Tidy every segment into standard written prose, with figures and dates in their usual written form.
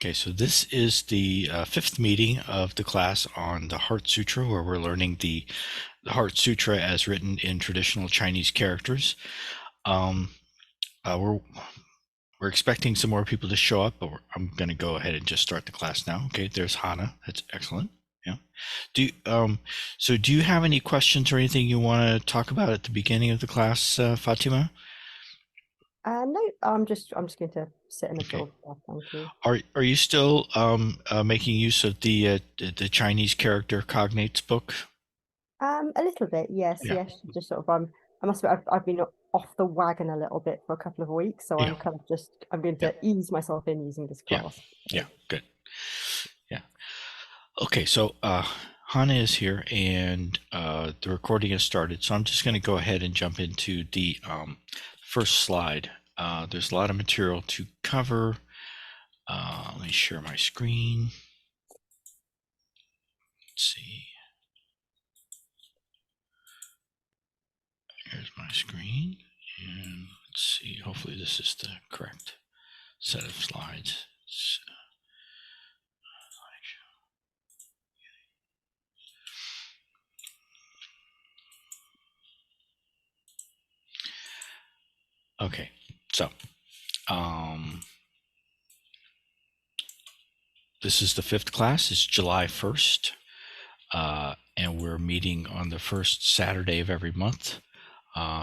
Okay, so this is the fifth meeting of the class on the Heart Sutra, where we're learning the Heart Sutra as written in traditional Chinese characters. We're expecting some more people to show up, but I'm going to go ahead and just start the class now. Okay, there's Hana. That's excellent. Yeah. So do you have any questions or anything you want to talk about at the beginning of the class, Fatima? No, I'm just going to sit and Okay. absorb stuff. Thank you. Are you still making use of the Chinese character Cognates book? A little bit, yes, Yeah. yes. Just sort of, I must admit, I've been off the wagon a little bit for a couple of weeks, so Yeah. I'm kind of I'm going Yeah. to ease myself in using this Yeah. class. Yeah. Good. Yeah. Okay. So Hana is here, and the recording has started. So I'm just going to go ahead and jump into the first slide. There's a lot of material to cover. Let me share my screen. Let's see. Here's my screen, and let's see. Hopefully, this is the correct set of slides. Okay, so this is the fifth class. It's July 1st, and we're meeting on the first Saturday of every month.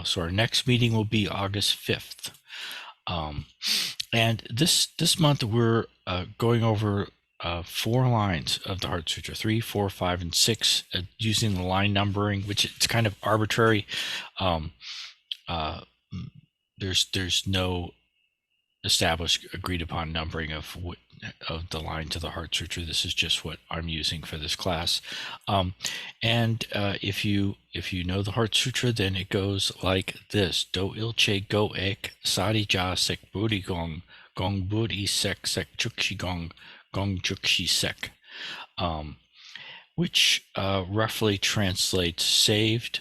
So our next meeting will be August 5th. And this month we're going over 4 lines of the Heart Sutra: 3, 4, 5, and 6, using the line numbering, which it's kind of arbitrary. There's no established, agreed upon numbering of the lines of the Heart Sutra. This is just what I'm using for this class. And if you know the Heart Sutra, then it goes like this: Doilchego액, 사리자색불이공, 공불이색색즉시공, 공즉시색, which roughly translates saved.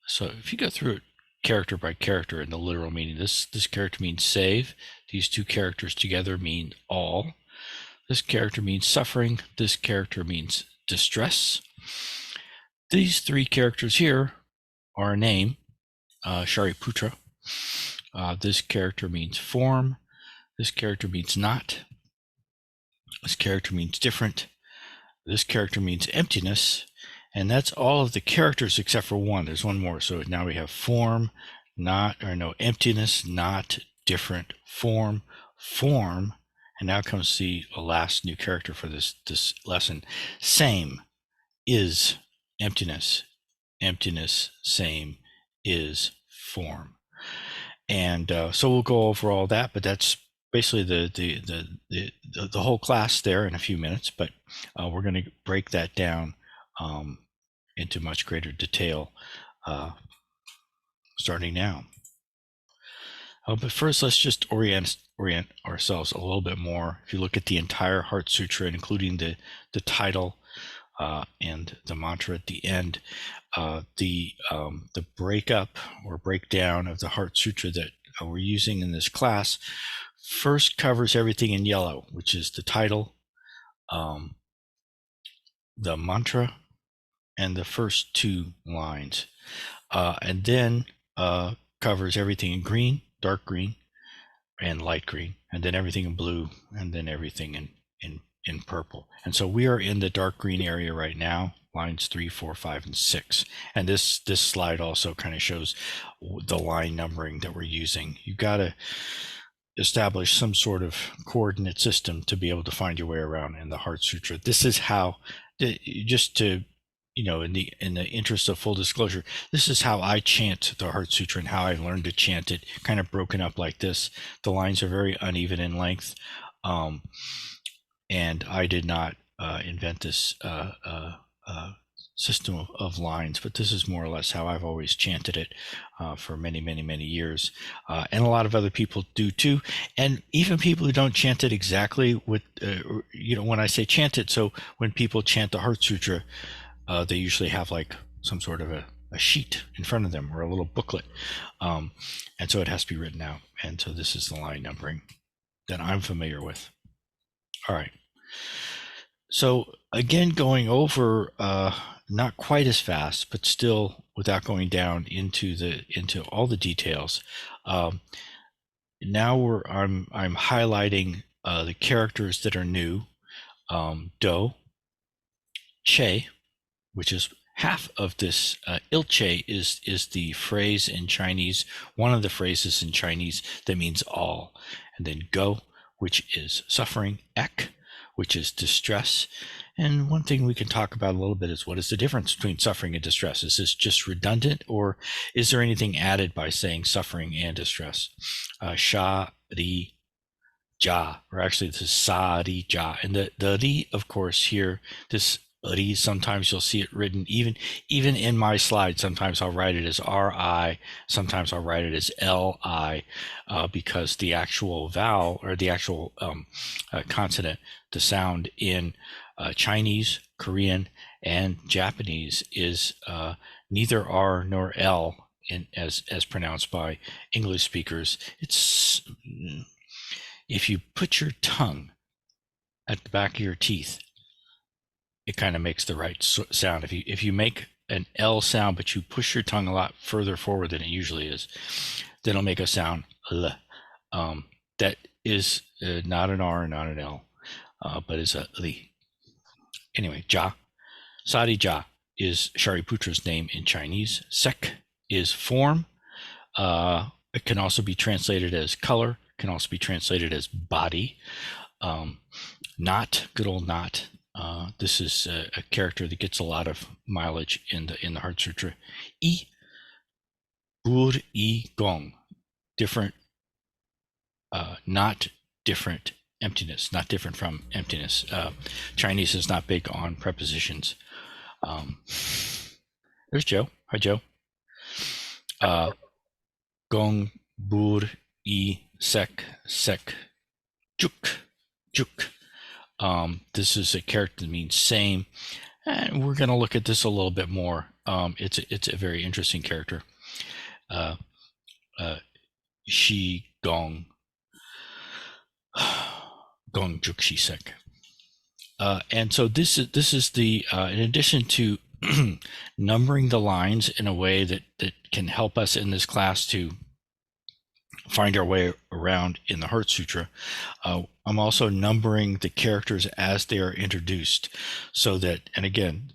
So if you go through it character by character in the literal meaning, this character means save. These 2 characters together mean all. This character means suffering. This character means distress. These 3 characters here are a name, Shariputra. This character means form. This character means not. This character means different. This character means emptiness. And that's all of the characters except for one. There's one more. So now we have form, not, or no, emptiness, not, different, form, form. And now comes the last new character for this lesson. Same is emptiness. Emptiness, same is form. And so we'll go over all that, but that's basically the whole class there in a few minutes. But we're going to break that down into much greater detail starting now. But first, let's just orient ourselves a little bit more. If you look at the entire Heart Sutra, including the title and the mantra at the end, the breakup or breakdown of the Heart Sutra that we're using in this class first covers everything in yellow, which is the title, the mantra, and the first 2 lines, and then covers everything in green, dark green, and light green, and then everything in blue, and then everything in purple. And so we are in the dark green area right now, lines 3, 4, 5, and 6. And this slide also kind of shows the line numbering that we're using. You've got to establish some sort of coordinate system to be able to find your way around in the Heart Sutra. This is how, just to, in the interest of full disclosure, this is how I chant the Heart Sutra and how I learned to chant it, kind of broken up like this. The lines are very uneven in length, and I did not invent this system of lines, but this is more or less how I've always chanted it for many, many, many years. And a lot of other people do too. And even people who don't chant it exactly with, when I say chant it, so when people chant the Heart Sutra, they usually have like some sort of a sheet in front of them or a little booklet. And so it has to be written out. And so this is the line numbering that I'm familiar with. All right. So again, going over not quite as fast, but still without going down into all the details. Now I'm highlighting the characters that are new. Do, che, which is half of this. Ilche is the phrase in Chinese, one of the phrases in Chinese that means all. And then go, which is suffering. Ek, which is distress. And one thing we can talk about a little bit is what is the difference between suffering and distress? Is this just redundant, or is there anything added by saying suffering and distress? Sha, ri, ja, or actually this is sa, ri, ja. And the ri, of course, here, this ri, sometimes you'll see it written, even in my slide, sometimes I'll write it as ri, sometimes I'll write it as li, because the actual vowel, or the actual consonant, the sound in Chinese, Korean, and Japanese is neither R nor L as pronounced by English speakers. It's if you put your tongue at the back of your teeth, it kind of makes the right sound. If you make an L sound, but you push your tongue a lot further forward than it usually is, then it'll make a sound L. That is not an R, not an L, but is a Li. Anyway, Ja, Sari Ja is Shariputra's name in Chinese. Sek is form. It can also be translated as color, can also be translated as body. Not, good old not. This is a character that gets a lot of mileage in the Heart Sutra. I, bur, I, gong. Different, not different. Emptiness, not different from emptiness. Chinese is not big on prepositions. There's Joe. Hi, Joe. Gong, bur, I, sek, jeuk. This is a character that means same, and we're going to look at this a little bit more. It's a very interesting character. Shi, gong, Komtukshisiek. And so this is the in addition to numbering the lines in a way that can help us in this class to find our way around in the Heart Sutra, I'm also numbering the characters as they are introduced, so that, and again,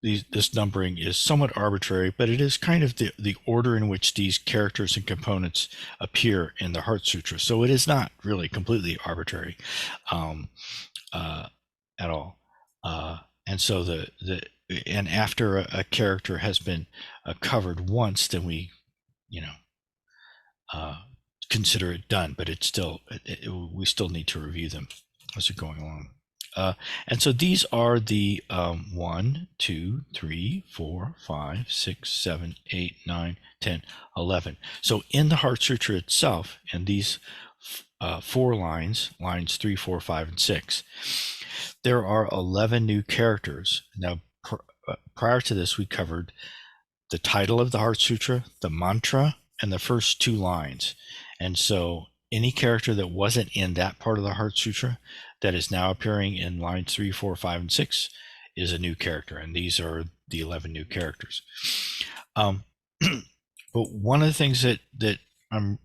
this numbering is somewhat arbitrary, but it is kind of the order in which these characters and components appear in the Heart Sutra. So it is not really completely arbitrary at all. And so and after a character has been covered once, then we, consider it done. But it's still, we still need to review them as we're going along. And so these are the 1, 2, 3, 4, 5, 6, 7, 8, 9, 10, 11. So in the Heart Sutra itself, and these 4 lines 3, 4, 5, and 6, there are 11 new characters. Now, prior to this, we covered the title of the Heart Sutra, the mantra, and the first 2 lines. And so any character that wasn't in that part of the Heart Sutra that is now appearing in lines 3, 4, 5, and 6 is a new character. And these are the 11 new characters. But one of the things that I'm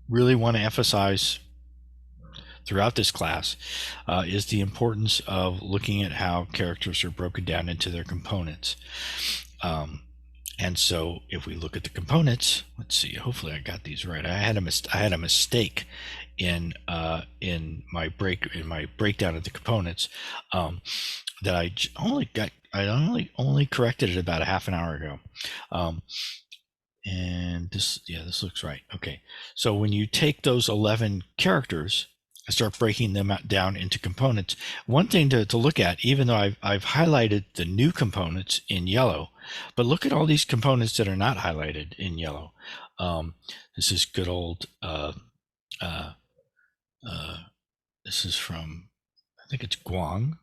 really want to emphasize throughout this class is the importance of looking at how characters are broken down into their components. And so if we look at the components, let's see, hopefully I got these right. I had a mistake in my breakdown of the components that I only corrected it about a half an hour ago. And this looks right. Okay. So when you take those 11 characters and start breaking them down into components, one thing to look at, even though I've highlighted the new components in yellow, but look at all these components that are not highlighted in yellow. This is good old, this is from, I think it's Guang.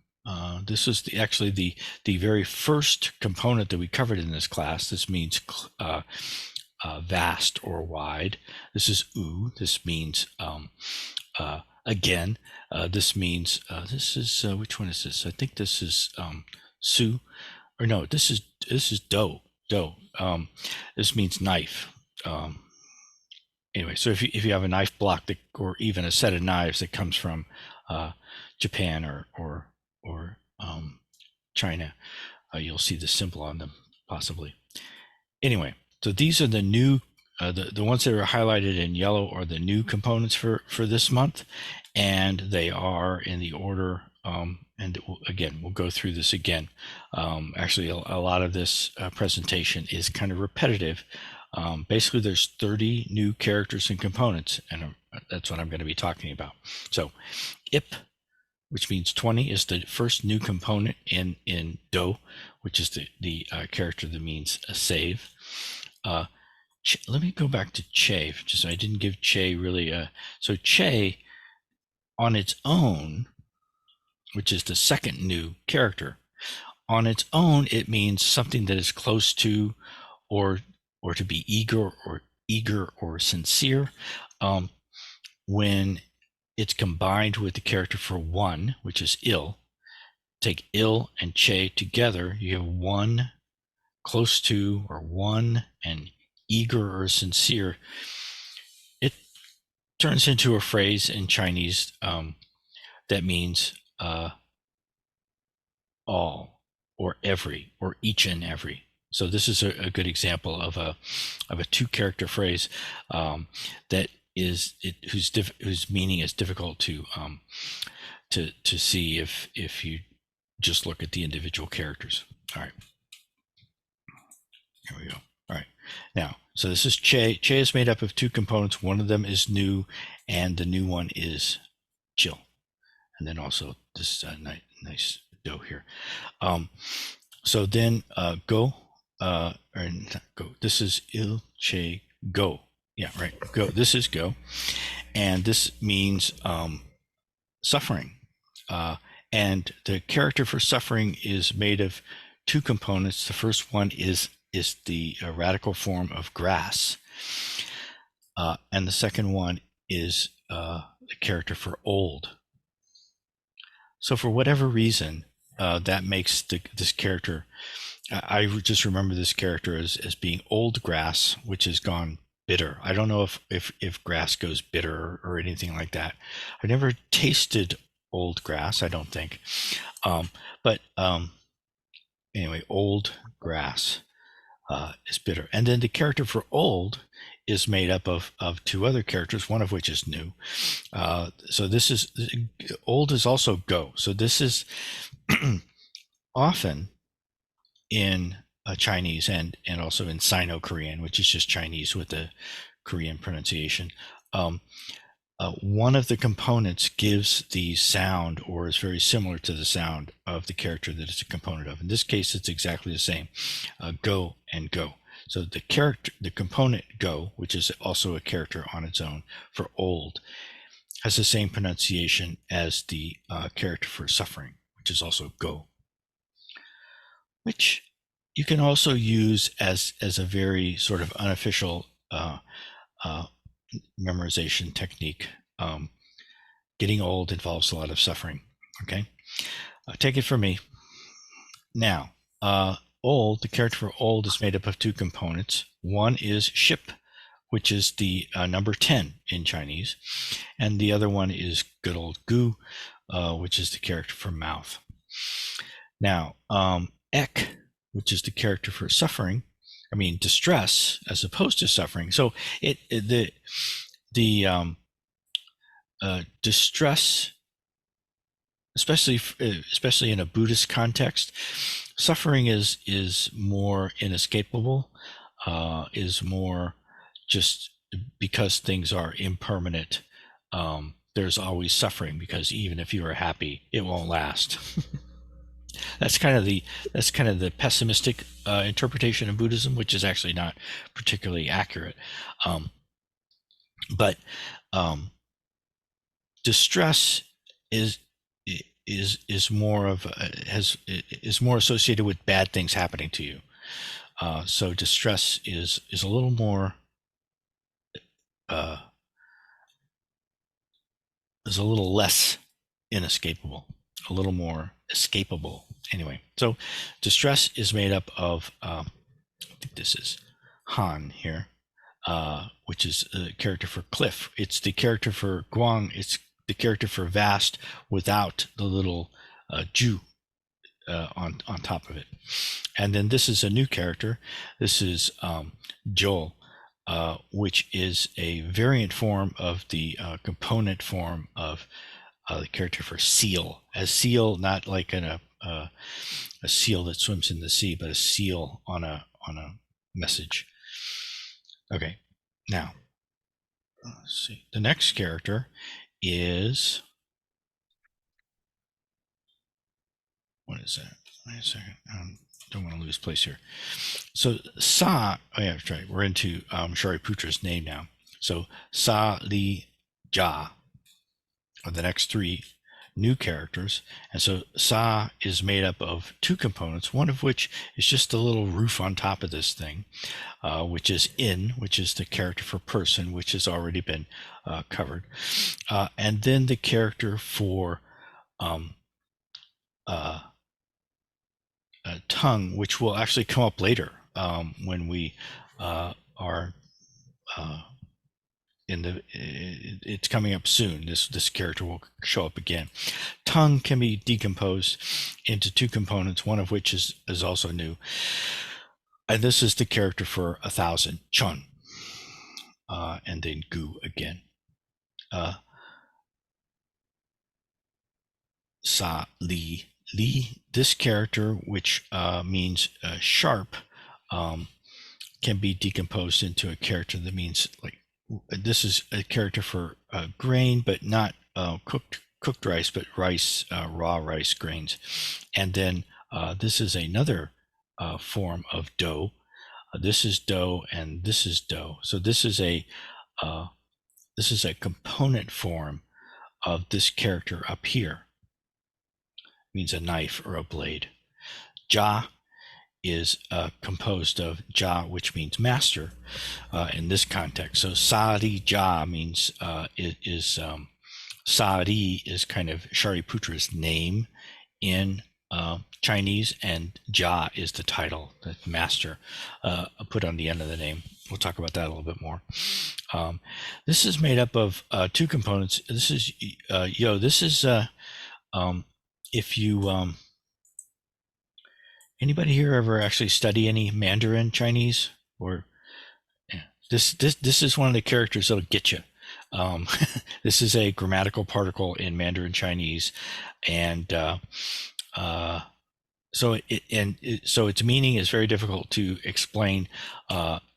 This is actually the very first component that we covered in this class. This means vast or wide. This is U. This means again, this means this is which one is this? I think this is su, or no, this is do. This means knife. Anyway, so if you have a knife block that, or even a set of knives that comes from Japan or China, you'll see the symbol on them possibly. Anyway, so these are the new, the ones that are highlighted in yellow are the new components for this month, and they are in the order. And again, we'll go through this again. Actually, a lot of this presentation is kind of repetitive. Basically, there's 30 new characters and components, and that's what I'm going to be talking about. So, ip, which means 20, is the first new component in do, which is the character that means a save. Let me go back to che, just I didn't give che really so che on its own, which is the second new character, on its own it means something that is close to or to be eager or sincere. When it's combined with the character for one, which is il, take il and che together, you have one close to or one and eager or sincere. It turns into a phrase in Chinese that means all or every or each and every. So this is a good example of a two-character phrase that is whose meaning is difficult to see if you just look at the individual characters. All right, here we go. All right, now, so this is che. Che is made up of two components. One of them is new, and the new one is chill. And then also this nice do here. So then go, or not go. This is il, che, go. Yeah, right. Go. This is go, and this means suffering. And the character for suffering is made of two components. The first one is the radical form of grass, and the second one is the character for old. So for whatever reason, that makes this character. I just remember this character as being old grass, which has gone bitter. I don't know if grass goes bitter or anything like that. I've never tasted old grass, I don't think. But anyway, old grass is bitter. And then the character for old is made up of two other characters, one of which is new. So this is, old is also go. So this is often in Chinese and also in Sino-Korean, which is just Chinese with the Korean pronunciation. One of the components gives the sound or is very similar to the sound of the character that it's a component of. In this case, it's exactly the same, go and go. So the component go, which is also a character on its own for old, has the same pronunciation as the character for suffering, which is also go, which you can also use as a very sort of unofficial memorization technique. Getting old involves a lot of suffering. Okay, take it from me. Now, old, the character for old is made up of two components. One is ship, which is the number 10 in Chinese, and the other one is good old gu, which is the character for mouth. Now, ek, which is the character for suffering, I mean distress as opposed to suffering. So the distress, especially in a Buddhist context, suffering is more inescapable, is more just because things are impermanent. There's always suffering because even if you are happy, it won't last. That's kind of the pessimistic interpretation of Buddhism, which is actually not particularly accurate. But distress is more of is more associated with bad things happening to you. So distress is a little more is a little less inescapable, a little more escapable. Anyway, so distress is made up of, I think this is Han here, which is a character for cliff. It's the character for Guang. It's the character for vast without the little ju on top of it. And then this is a new character. This is Joel, which is a variant form of the component form of the character for seal. As seal, not like a seal that swims in the sea, but a seal on a message. Okay, now let's see. The next character is, what is that? Wait a second. Don't want to lose place here. So Sa, oh yeah, that's right. We're into Shariputra's name now. So Sa, Li, Ja are the next three new characters. And so Sa is made up of two components, one of which is just a little roof on top of this thing, which is In, which is the character for person, which has already been covered. And then the character for tongue, which will actually come up later when we are in the, it's coming up soon. This character will show up again. Tongue can be decomposed into two components, one of which is also new. And this is the character for 1,000, Chun, and then Gu again. Sa, Li, Li, this character, which means sharp, can be decomposed into a character that means, like, this is a character for grain, but not cooked rice, but rice, raw rice grains. And then this is another form of dough. This is dough, and this is dough. So this is a component form of this character up here. It means a knife or a blade. Ja is composed of Ja, which means master in this context. So Sari Ja means Sari is kind of Shariputra's name in Chinese, and Ja is the title, the master, put on the end of the name. We'll talk about that a little bit more. This is made up of two components. This is this is if you anybody here ever actually study any Mandarin Chinese? Or yeah, this is one of the characters that'll get you. This is a grammatical particle in Mandarin Chinese, and so its meaning is very difficult to explain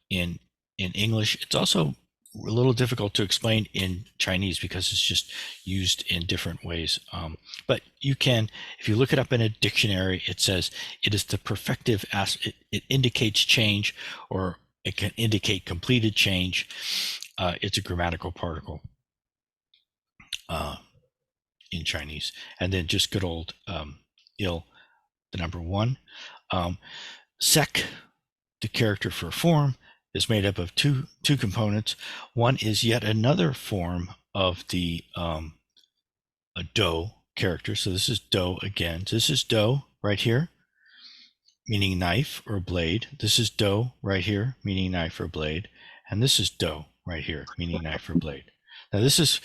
in English. It's also a little difficult to explain in Chinese because it's just used in different ways. But you can, if you look it up in a dictionary, it says it is the perfective it indicates change, or it can indicate completed change. It's a grammatical particle in Chinese. And then just good old il, the number one. Saek, the character for form, is made up of two components. One is yet another form of the do character. So this is do again. This is do right here, meaning knife or blade. This is do right here, meaning knife or blade. And this is do right here, meaning knife or blade. Now this is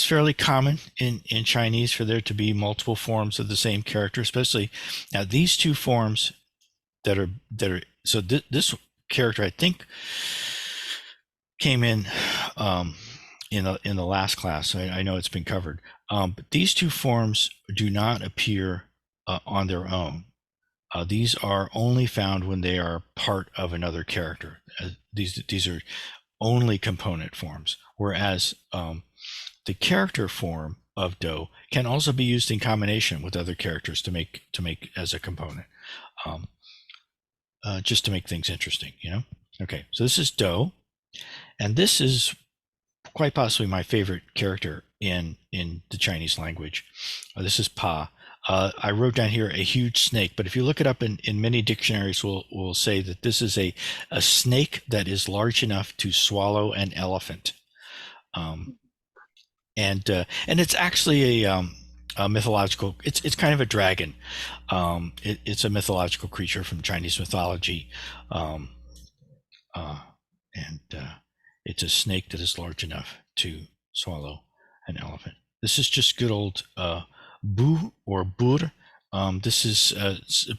fairly common in Chinese for there to be multiple forms of the same character, especially now these two forms that are so this character, I think, came in the last class. I know it's been covered, but these two forms do not appear on their own. These are only found when they are part of another character. These are only component forms, whereas the character form of do can also be used in combination with other characters to make as a component. Just to make things interesting, Okay, so this is do, and this is quite possibly my favorite character in the Chinese language. This is pa. I wrote down here a huge snake, but if you look it up in many dictionaries, will say that this is a snake that is large enough to swallow an elephant. and it's actually a mythological. It's kind of a dragon. It's a mythological creature from Chinese mythology, um, and it's a snake that is large enough to swallow an elephant. This is just good old bu or bur. This is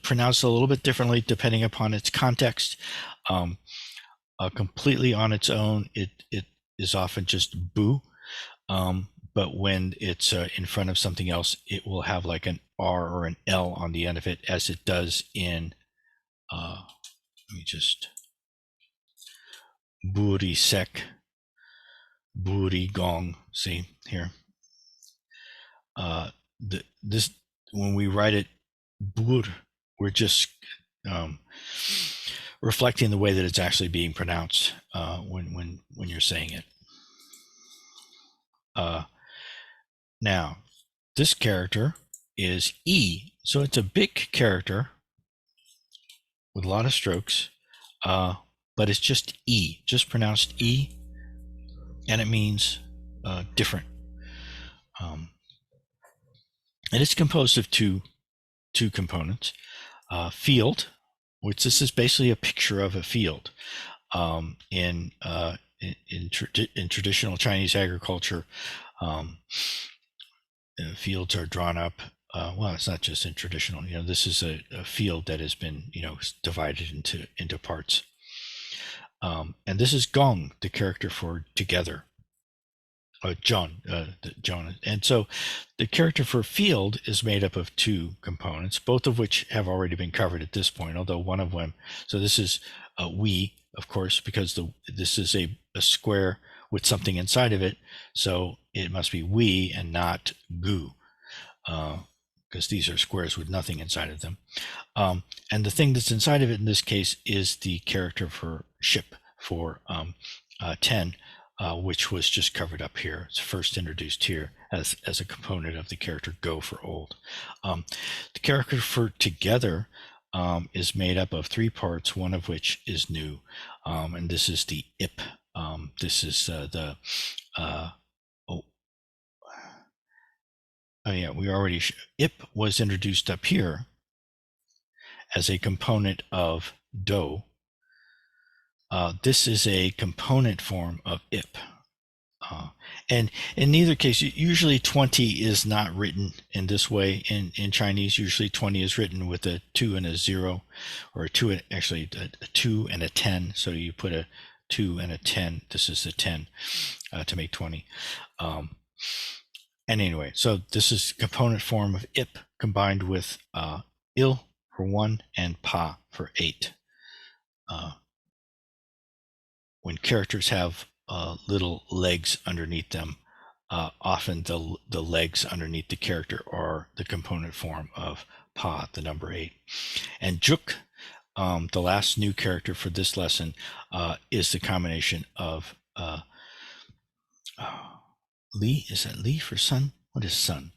pronounced a little bit differently depending upon its context. Completely on its own, it is often just bu. But when it's in front of something else, it will have like an R or an L on the end of it, as it does in, let me just, gong. See here. This, when we write it bur, we're just reflecting the way that it's actually being pronounced when you're saying it. Now, this character is E, so it's a big character with a lot of strokes, but it's just E, just pronounced E, and it means different. And it's composed of two components. Field, which this is basically a picture of a field. In traditional Chinese agriculture, fields are drawn up. Well, it's not just in traditional. This is a field that has been divided into parts. And this is gong, the character for together. Joon. And so the character for field is made up of two components, both of which have already been covered at this point, although one of them, so this is we, of course, because this is a square with something inside of it, so it must be we and not gu, because these are squares with nothing inside of them. And the thing that's inside of it in this case is the character for ship, for 10, which was just covered up here. It's first introduced here as a component of the character go for old. The character for together is made up of three parts, one of which is new, and this is the ip. This is the we already ip was introduced up here as a component of do. This is a component form of ip. And in neither case, usually 20 is not written in this way in Chinese. Usually 20 is written with a 2 and a 0, or a 2, actually a 2 and a 10. So you put a 2 and a 10. This is a 10 to make 20. And anyway, so this is component form of ip combined with il for 1 and pa for 8. When characters have little legs underneath them, often the legs underneath the character are the component form of pa, the number 8. And jeuk, the last new character for this lesson, is the combination of li. Is that li for sun? What is sun?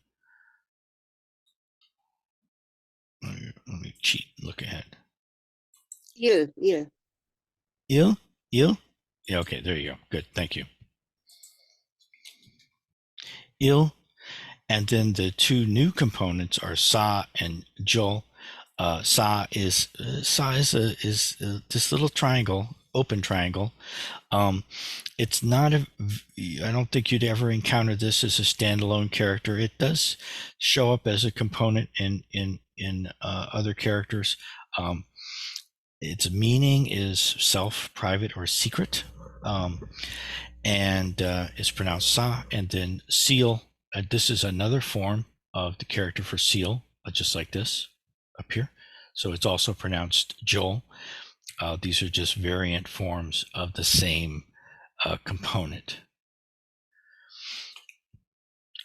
Let me cheat and look ahead. Il. Il? Yeah, okay, there you go. Good, thank you. Il, and then the two new components are sa and jol. Sa is this little triangle, open triangle. It's not I don't think you'd ever encounter this as a standalone character. It does show up as a component in other characters. Its meaning is self, private, or secret, and it's pronounced sa. And then seal, this is another form of the character for seal, just like this up here. So it's also pronounced jol. These are just variant forms of the same component.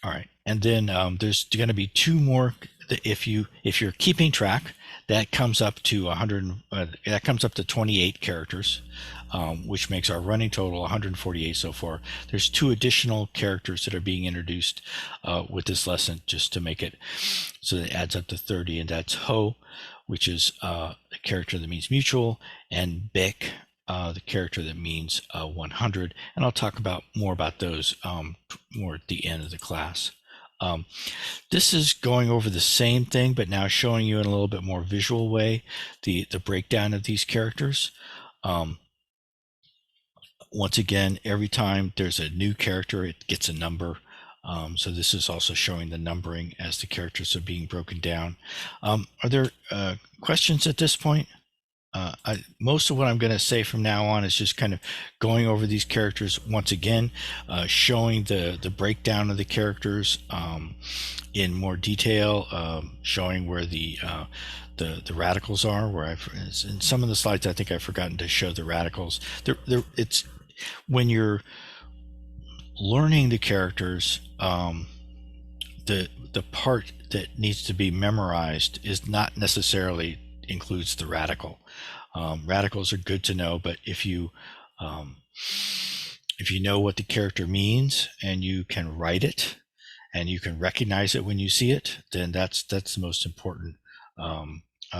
All right, and then there's going to be two more. If you're keeping track, that comes up to 100. That comes up to 28 characters, which makes our running total 148 so far. There's two additional characters that are being introduced with this lesson, just to make it so that it adds up to 30, and that's ho, which is a character that means mutual, and bek, the character that means 100, and I'll talk about more about those more at the end of the class. This is going over the same thing, but now showing you in a little bit more visual way the breakdown of these characters. Once again, every time there's a new character, it gets a number. So this is also showing the numbering as the characters are being broken down. Are there questions at this point? Most of what I'm going to say from now on is just kind of going over these characters once again, showing the breakdown of the characters in more detail, showing where the radicals are. Where in some of the slides, I think I've forgotten to show the radicals. It's when you're learning the characters, the part that needs to be memorized is not necessarily includes the radical. Radicals are good to know, but if you know what the character means and you can write it and you can recognize it when you see it, then that's the most important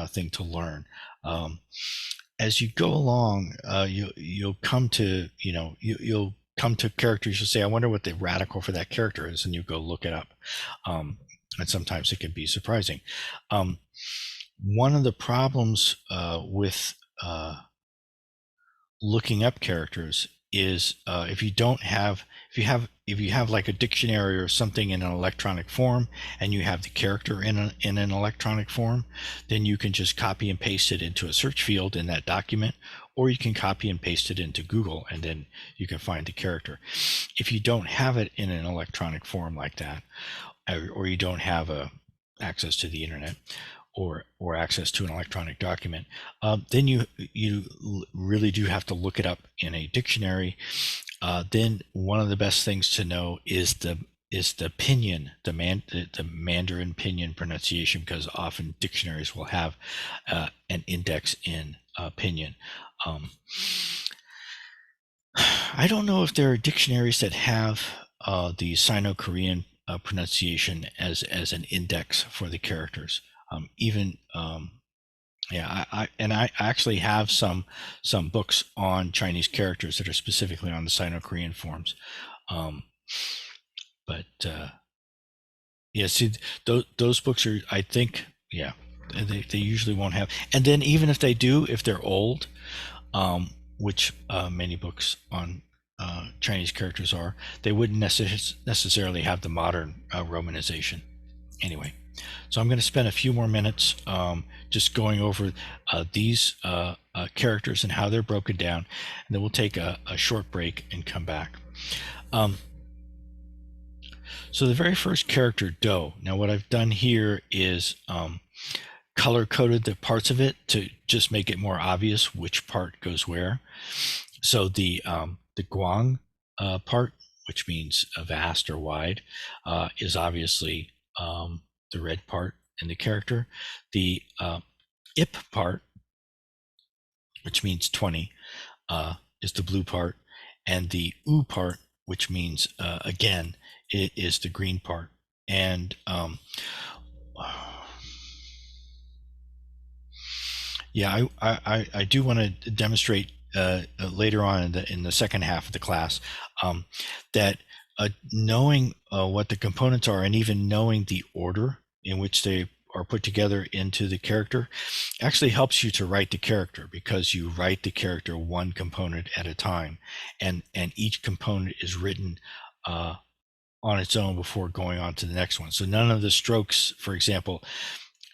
thing to learn. As you go along, you'll come to you'll come to characters. You'll say, I wonder what the radical for that character is, and you go look it up. And sometimes it can be surprising. One of the problems with looking up characters is if you have like a dictionary or something in an electronic form, and you have the character in an electronic form, then you can just copy and paste it into a search field in that document, or you can copy and paste it into Google, and then you can find the character. If you don't have it in an electronic form like that, or you don't have access to the internet, or access to an electronic document, then you really do have to look it up in a dictionary. Then one of the best things to know is the pinyin, the Mandarin pinyin pronunciation, because often dictionaries will have an index in pinyin. I don't know if there are dictionaries that have the Sino-Korean pronunciation as an index for the characters. I actually have some books on Chinese characters that are specifically on the Sino-Korean forms. See, those books are, I think, they usually won't have. And then even if they do, if they're old, which many books on Chinese characters are, they wouldn't necessarily have the modern romanization. Anyway, so I'm going to spend a few more minutes just going over these characters and how they're broken down, and then we'll take a short break and come back. So the very first character, Do. Now what I've done here is color coded the parts of it to just make it more obvious which part goes where. So the gong part, which means vast or wide, is obviously the red part in the character. The ip part, which means 20, is the blue part, and the u part, which means again, it is the green part. And I do want to demonstrate later on in the second half of the class that knowing what the components are, and even knowing the order in which they are put together into the character, actually helps you to write the character, because you write the character one component at a time, and each component is written on its own before going on to the next one. So none of the strokes, for example,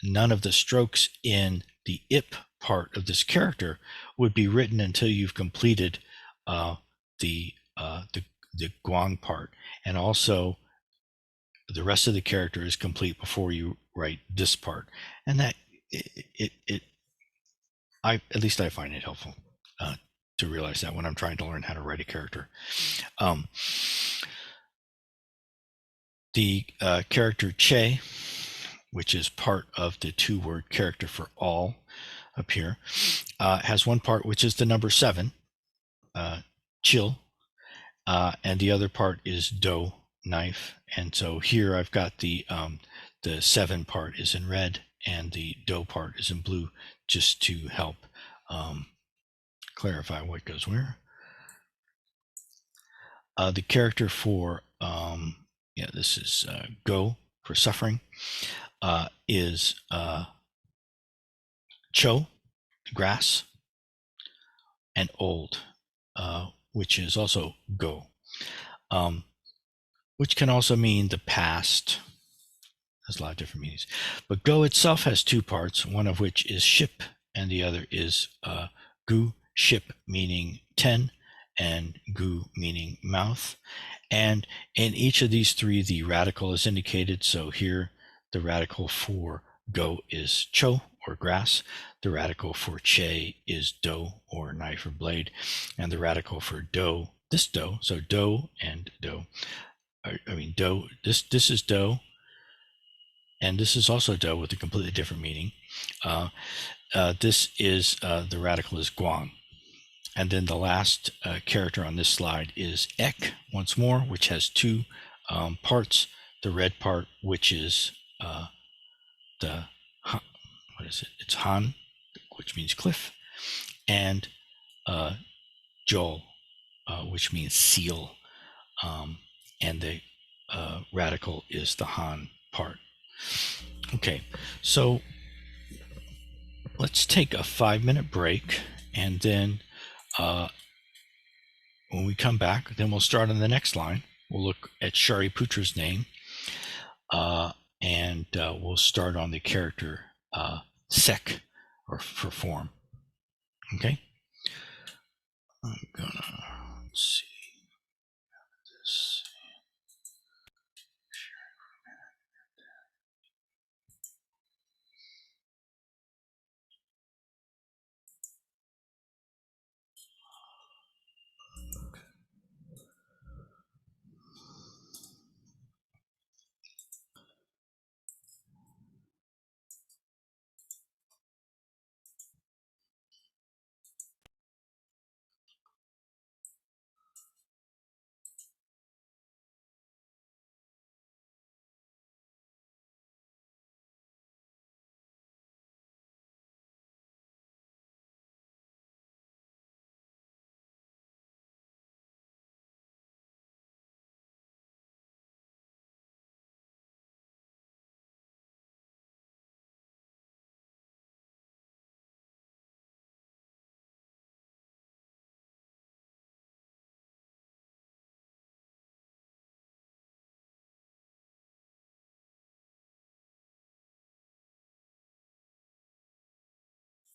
none of the strokes in the ip part of this character would be written until you've completed the guang part, and also the rest of the character is complete before you write this part. And that at least I find it helpful to realize that when I'm trying to learn how to write a character. The character che, which is part of the two-word character for all up here, has one part which is the number 7, chil, and the other part is do, knife. And so here I've got the 7 part is in red and the do part is in blue, just to help clarify what goes where. The character for, this is go for suffering, is cho, grass, and old, which is also go, which can also mean the past. There's a lot of different meanings. But go itself has two parts, one of which is ship, and the other is gu, ship meaning 10, and gu meaning mouth. And in each of these three, the radical is indicated. So here, the radical for go is cho, or grass. The radical for che is do, or knife or blade. And the radical for do, this do, so do and do. Do, this is do, and this is also do with a completely different meaning. This is, the radical is guang. And then the last character on this slide is ek, once more, which has two parts. The red part, which is the, what is it? It's han, which means cliff, and jol, which means seal. And the radical is the han part. Okay, so let's take a 5-minute break, and then when we come back, then we'll start on the next line. We'll look at Shariputra's name, and we'll start on the character saek, or for form. Okay? I'm gonna, let's see this.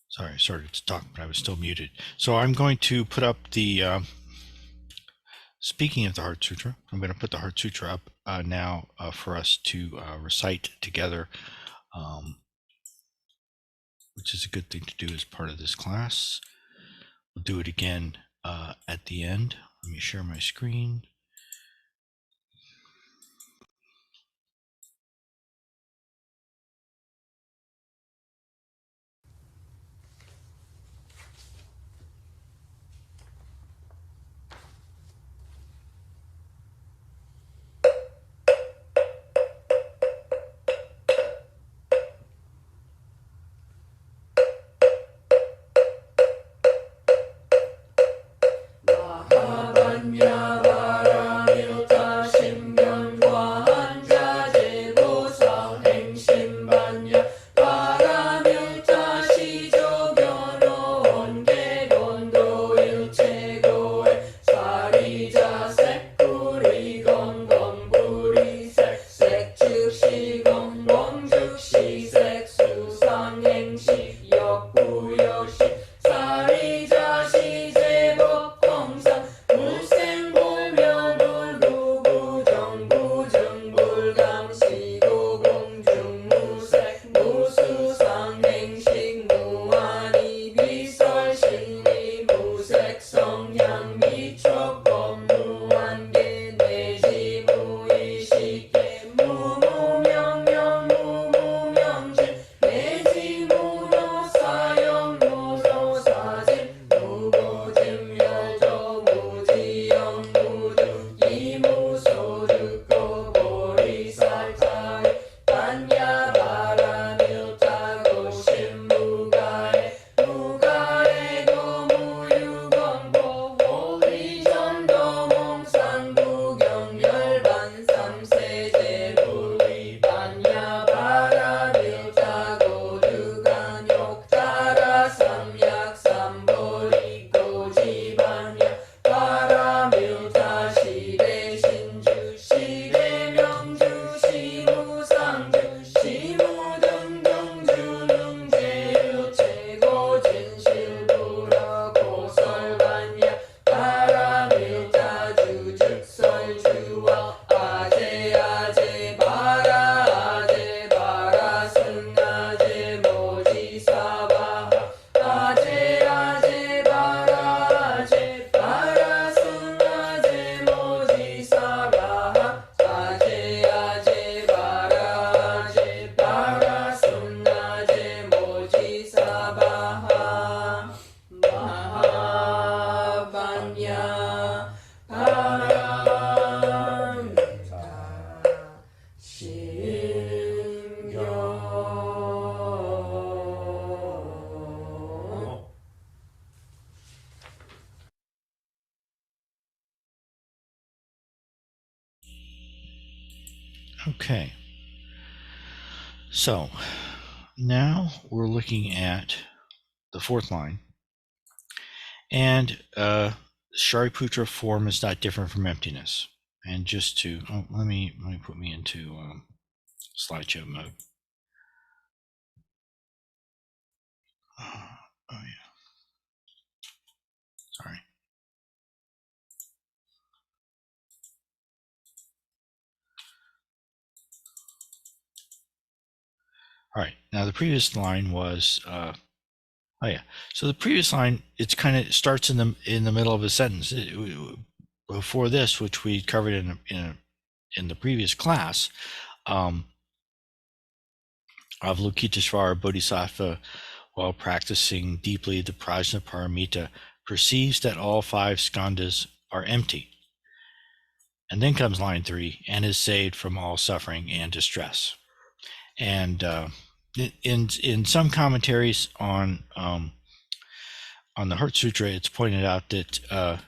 Sorry, I started to talk, but I was still muted. So I'm going to put up the, speaking of the Heart Sutra, I'm going to put the Heart Sutra up now for us to recite together, which is a good thing to do as part of this class. We'll do it again at the end. Let me share my screen. Mahavanyavara Okay. So now we're looking at the fourth line. And Shariputra form is not different from emptiness. And just to, let me put me into slideshow mode. Oh yeah. Sorry. All right. Now the previous line was, oh yeah. So the previous line, it's kind of starts in the middle of a sentence. Before this, which we covered in the previous class, Avalokiteshvara Bodhisattva, while practicing deeply the Prajnaparamita, perceives that all five skandhas are empty. And then comes line 3, and is saved from all suffering and distress. And in some commentaries on the Heart Sutra, it's pointed out that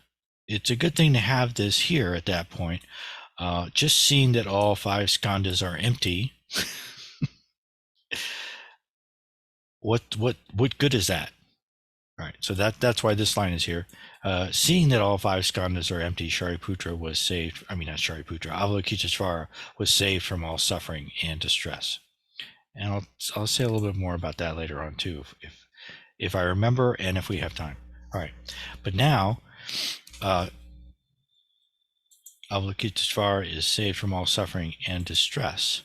it's a good thing to have this here at that point. Just seeing that all five skandhas are empty. What good is that? All right, so that's why this line is here. Seeing that all five skandhas are empty, Shariputra was saved. I mean, not Shariputra. Avalokiteshvara was saved from all suffering and distress. And I'll say a little bit more about that later on too, if I remember and if we have time. All right, but now Avalokiteshvara is saved from all suffering and distress.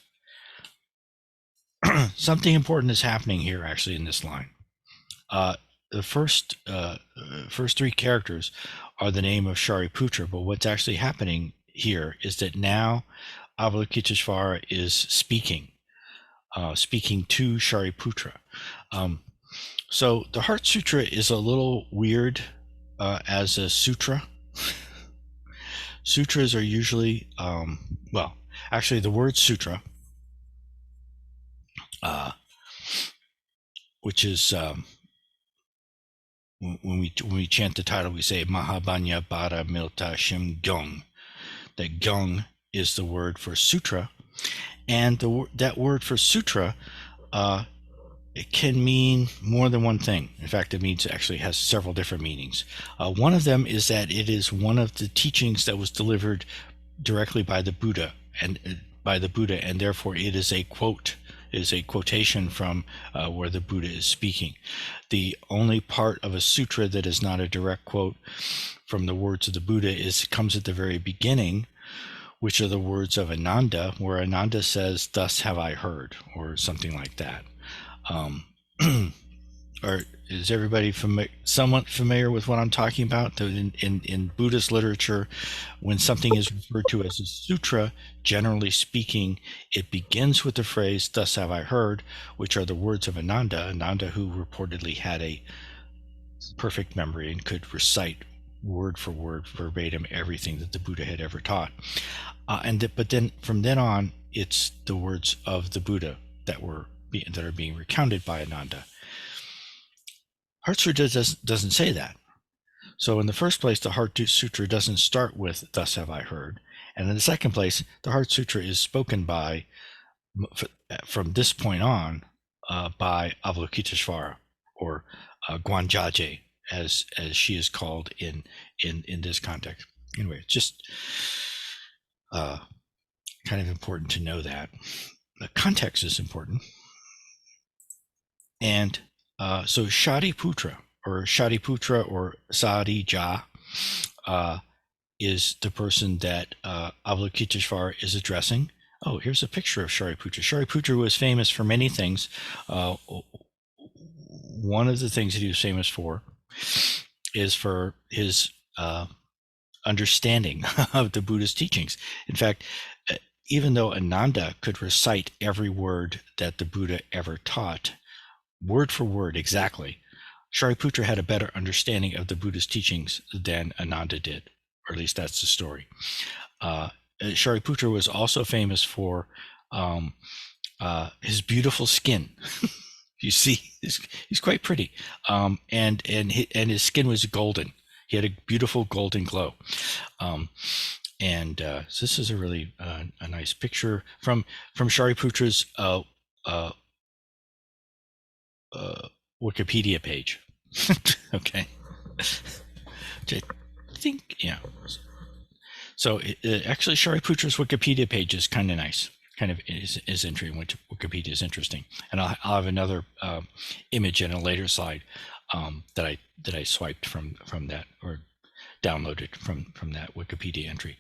Something important is happening here, actually, in this line. The first three characters are the name of Shariputra, but what's actually happening here is that now Avalokiteshvara is speaking to Shariputra. So the Heart Sutra is a little weird as a sutra. Sutras are usually, well, actually the word sutra, which is when we chant the title, we say Mahabanya Bada Milta Shim Gong. That gong is the word for sutra, and that word for sutra, it can mean more than one thing. In fact, it actually has several different meanings. One of them is that it is one of the teachings that was delivered directly by the Buddha, and therefore it is a quote. Is a quotation from where the Buddha is speaking. The only part of a sutra that is not a direct quote from the words of the Buddha comes at the very beginning, which are the words of Ananda, where Ananda says, "Thus have I heard," or something like that. Or is everybody somewhat familiar with what I'm talking about? In Buddhist literature, when something is referred to as a sutra, generally speaking, it begins with the phrase, "Thus have I heard," which are the words of Ananda, who reportedly had a perfect memory and could recite word for word, verbatim, everything that the Buddha had ever taught. But then from then on, it's the words of the Buddha that are being recounted by Ananda. Heart Sutra doesn't say that. So in the first place, the Heart Sutra doesn't start with "Thus have I heard," and in the second place, the Heart Sutra is spoken by, from this point on, by Avalokiteshvara, or Guanjaje, as she is called in this context. Anyway, it's just kind of important to know that the context is important. And so Shariputra or Sarija is the person that Avalokiteshvara is addressing. Oh, here's a picture of Shariputra. Shariputra was famous for many things. One of the things that he was famous for is for his understanding of the Buddhist teachings. In fact, even though Ananda could recite every word that the Buddha ever taught, word for word exactly, Shariputra had a better understanding of the Buddhist teachings than Ananda did, or at least that's the story. Shariputra was also famous for his beautiful skin. You see, he's quite pretty, and his skin was golden. He had a beautiful golden glow. And so this is a really a nice picture from Shariputra's Wikipedia page. Okay. Which I think, yeah. So actually, Shariputra's Wikipedia page is kind of nice. Kind of his entry into Wikipedia is interesting, and I'll have another image in a later slide that I swiped from that, or downloaded from that Wikipedia entry.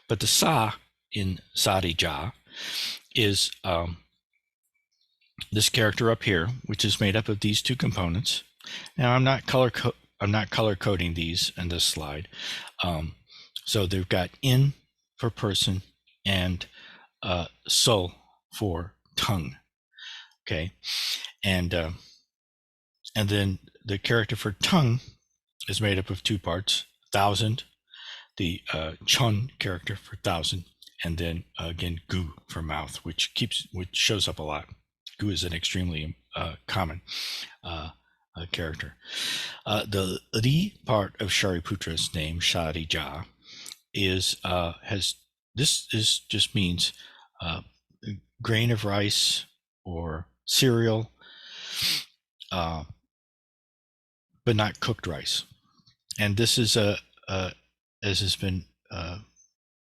But the sa in Sarija is this character up here, which is made up of these two components. Now I'm not color coding these in this slide. So they've got in for person and so for tongue. Okay, and then the character for tongue is made up of two parts: 1,000, the chun character for 1,000, and then again gu for mouth, which shows up a lot. Gu is an extremely common character. The ri part of Shariputra's name, Sharija, is just means grain of rice or cereal, but not cooked rice. And this is as has been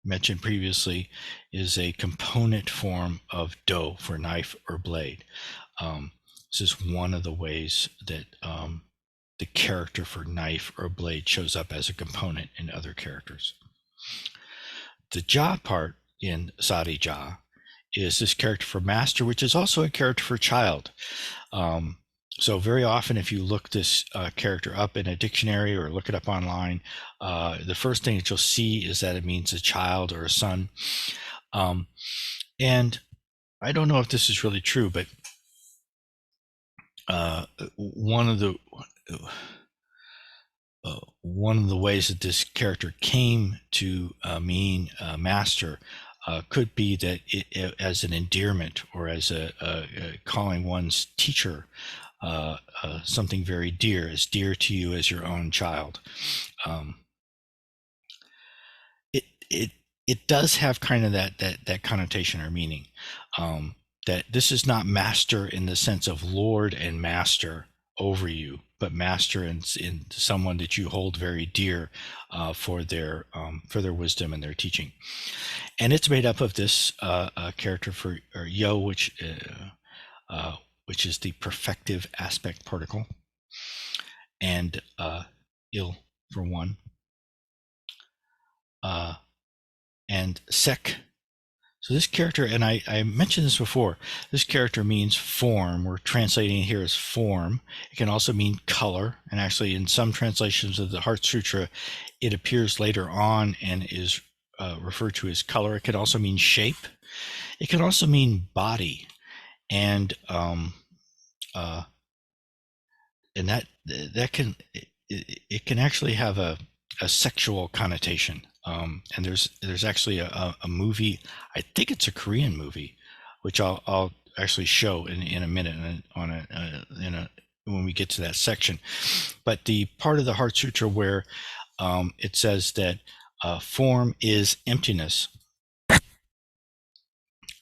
mentioned previously, is a component form of dough for knife or blade. This is one of the ways that the character for knife or blade shows up as a component in other characters. The ja part in Sarija is this character for master, which is also a character for child. So very often, if you look this character up in a dictionary or look it up online, the first thing that you'll see is that it means a child or a son. And I don't know if this is really true, but one of the ways that this character came to mean master could be that it as an endearment, or as a calling one's teacher something very dear, as dear to you as your own child. It does have kind of that connotation or meaning, that this is not master in the sense of lord and master over you, but master in someone that you hold very dear for their wisdom and their teaching. And it's made up of this character for yo, which is the perfective aspect particle, and il for one, and sek. So this character, and I mentioned this before, this character means form. We're translating it here as form. It can also mean color, and actually in some translations of the Heart Sutra, it appears later on and is referred to as color. It can also mean shape. It can also mean body, and that can actually have a sexual connotation. And there's actually a movie, I think it's a Korean movie, which I'll actually show in a minute when we get to that section. But the part of the Heart Sutra where it says that form is emptiness,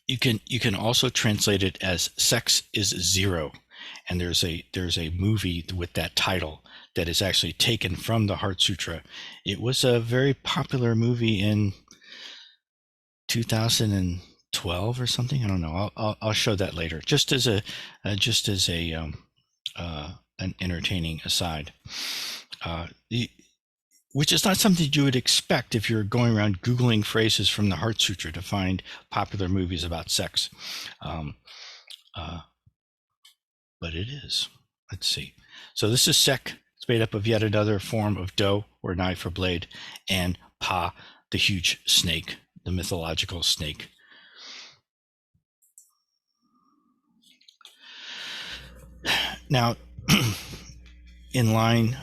you can also translate it as sex is zero. And there's a movie with that title that is actually taken from the Heart Sutra. It was a very popular movie in 2012 or something. I don't know. I'll show that later, just as an entertaining aside, which is not something you would expect if you're going around Googling phrases from the Heart Sutra to find popular movies about sex. But it is. Let's see. So this is sek. It's made up of yet another form of dough or knife or blade, and pa, the huge snake, the mythological snake. Now, in line,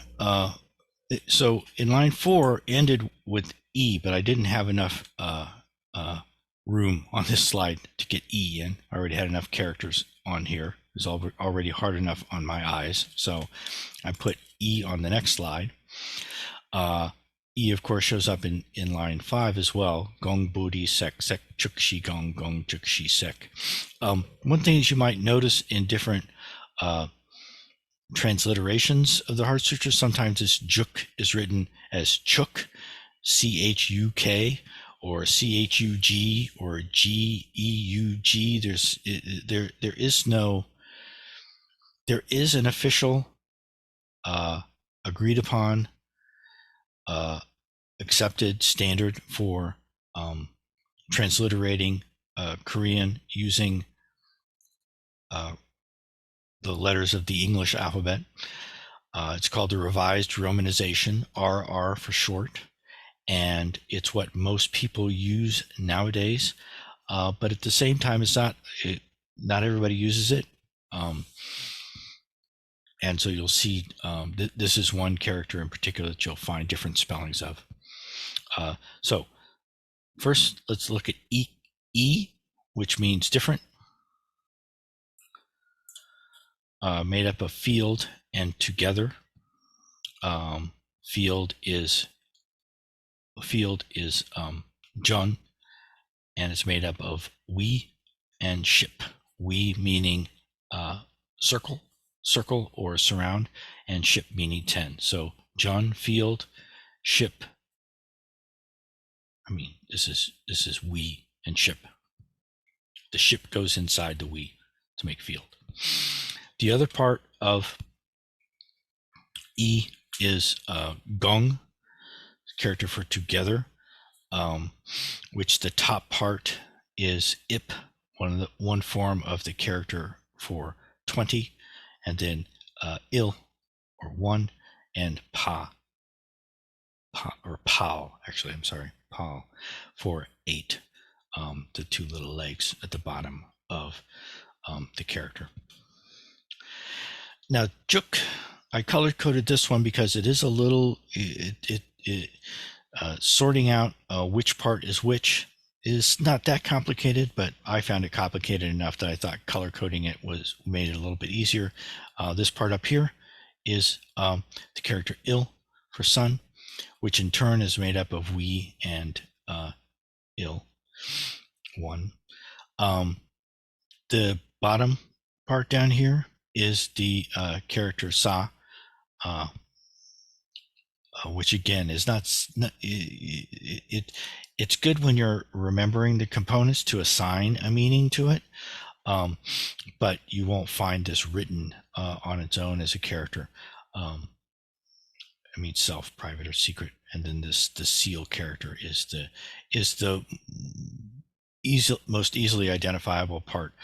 so in line 4 ended with E, but I didn't have enough room on this slide to get E in. I already had enough characters on here. It was already hard enough on my eyes, so I put E on the next slide. E, of course, shows up in line 5 as well. 공불이색색즉시공, 공즉시색. One thing that you might notice in different transliterations of the Heart Sutra, sometimes this jeuk is written as chuk, C-H-U-K, or C-H-U-G, or G-E-U-G. There is an official agreed upon accepted standard for transliterating Korean using the letters of the English alphabet. It's called the Revised Romanization, RR for short, and it's what most people use nowadays. But at the same time, not everybody uses it. And so you'll see this is one character in particular that you'll find different spellings of. So first, let's look at E, which means different, made up of field and together. Field is Joon, and it's made up of we and ship. We meaning circle or surround, and ship meaning 10. So Joon, field, ship. I mean, this is we and ship. The ship goes inside the we to make field. The other part of E is gong, character for together, which the top part is ip, one form of the character for 20, and then il or 1, and pa or pal, actually, I'm sorry, pal for 8, the two little legs at the bottom of the character. Now jeuk, I color coded this one because it is a little sorting out which part is which is not that complicated, but I found it complicated enough that I thought color coding it made it a little bit easier. This part up here is the character il for sun, which in turn is made up of we and il, 1. The bottom part down here is the character sa, which again is not it's good when you're remembering the components to assign a meaning to it, but you won't find this written on its own as a character. I mean, self, private, or secret, and then the seal character is the most easily identifiable part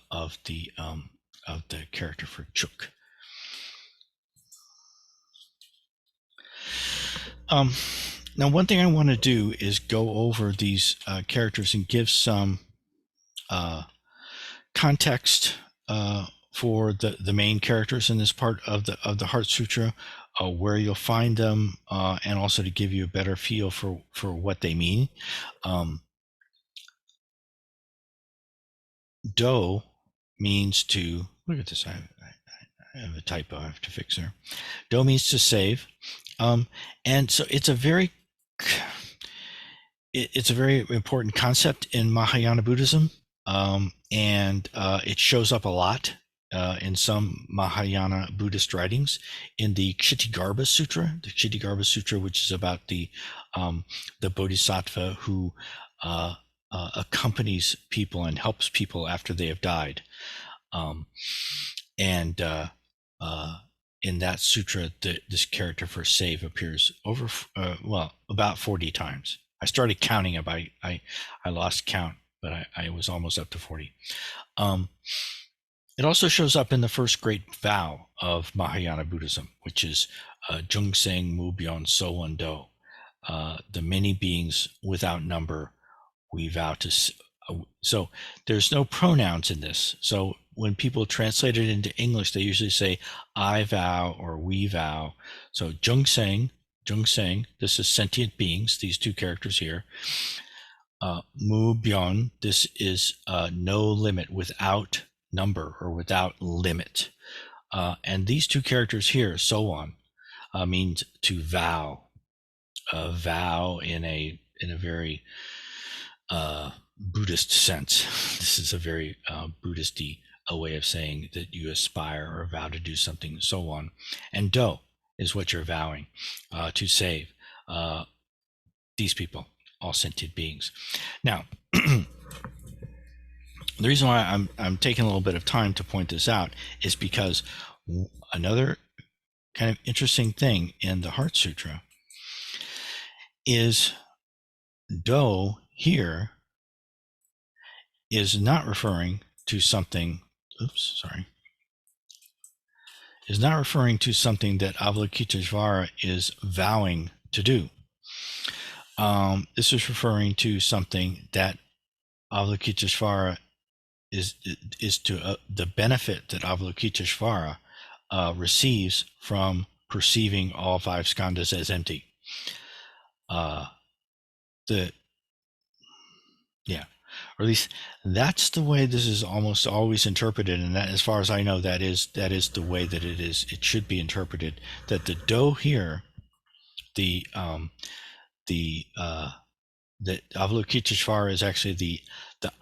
of the character for jeuk. Now, one thing I want to do is go over these characters and give some context for the main characters in this part of the Heart Sutra, where you'll find them, and also to give you a better feel for what they mean. Do means to, look at this, I have a typo I have to fix there. Do means to save, and so it's a very important concept in Mahayana Buddhism, and it shows up a lot in some Mahayana Buddhist writings. In the Kshitigarbha Sutra, which is about the Bodhisattva who accompanies people and helps people after they have died, and in that sutra, this character for save appears about 40 times. I started counting it, but I lost count, but I was almost up to 40. It also shows up in the first great vow of Mahayana Buddhism, which is Jungseng Mubyon Sowan Do. The many beings without number we vow to. So there's no pronouns in this. So when people translate it into English, they usually say I vow or we vow. So Jungseng, this is sentient beings, these two characters here. Mubyon, this is no limit, without number or without limit. And these two characters here, so on, means to vow. vow in a very Buddhist sense. This is a very Buddhist-y way of saying that you aspire or vow to do something, and so on. And do is what you're vowing to save these people, all sentient beings. Now, the reason why I'm taking a little bit of time to point this out is because another kind of interesting thing in the Heart Sutra is do here is not referring to something, is not referring to something that Avalokiteshvara is vowing to do. This is referring to something that Avalokiteshvara is to the benefit that Avalokiteshvara receives from perceiving all five skandhas as empty. Or at least that's the way this is almost always interpreted, and that, as far as I know, that is the way that it should be interpreted. That the do here, that Avalokiteshvara is actually the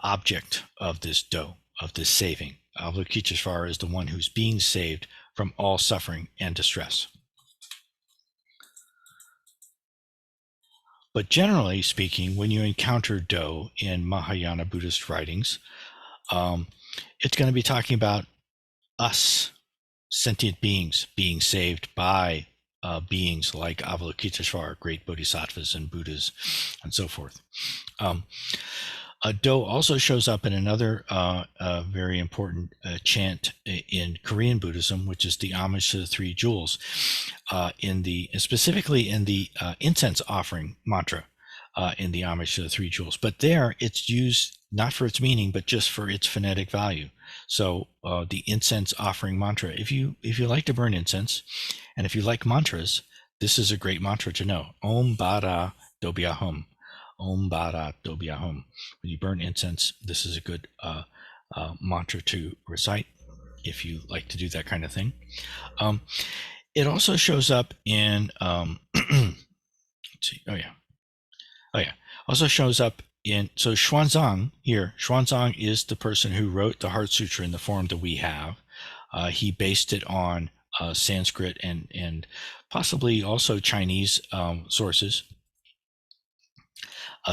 object of this do, of this saving. Avalokiteshvara is the one who's being saved from all suffering and distress. But generally speaking, when you encounter do in Mahayana Buddhist writings, it's going to be talking about us, sentient beings, being saved by beings like Avalokiteshvara, great bodhisattvas and Buddhas, and so forth. Do also shows up in another very important chant in Korean Buddhism, which is the homage to the three jewels, specifically in the incense offering mantra, in the homage to the three jewels. But there, it's used not for its meaning, but just for its phonetic value. So the incense offering mantra. If you like to burn incense, and if you like mantras, this is a great mantra to know. Om Bara Dobyahum. Om Bara Dobyahum. When you burn incense, this is a good mantra to recite if you like to do that kind of thing. It also shows up in let's see. Also shows up in, so Xuanzang here. Xuanzang is the person who wrote the Heart Sutra in the form that we have. He based it on Sanskrit and possibly also Chinese sources.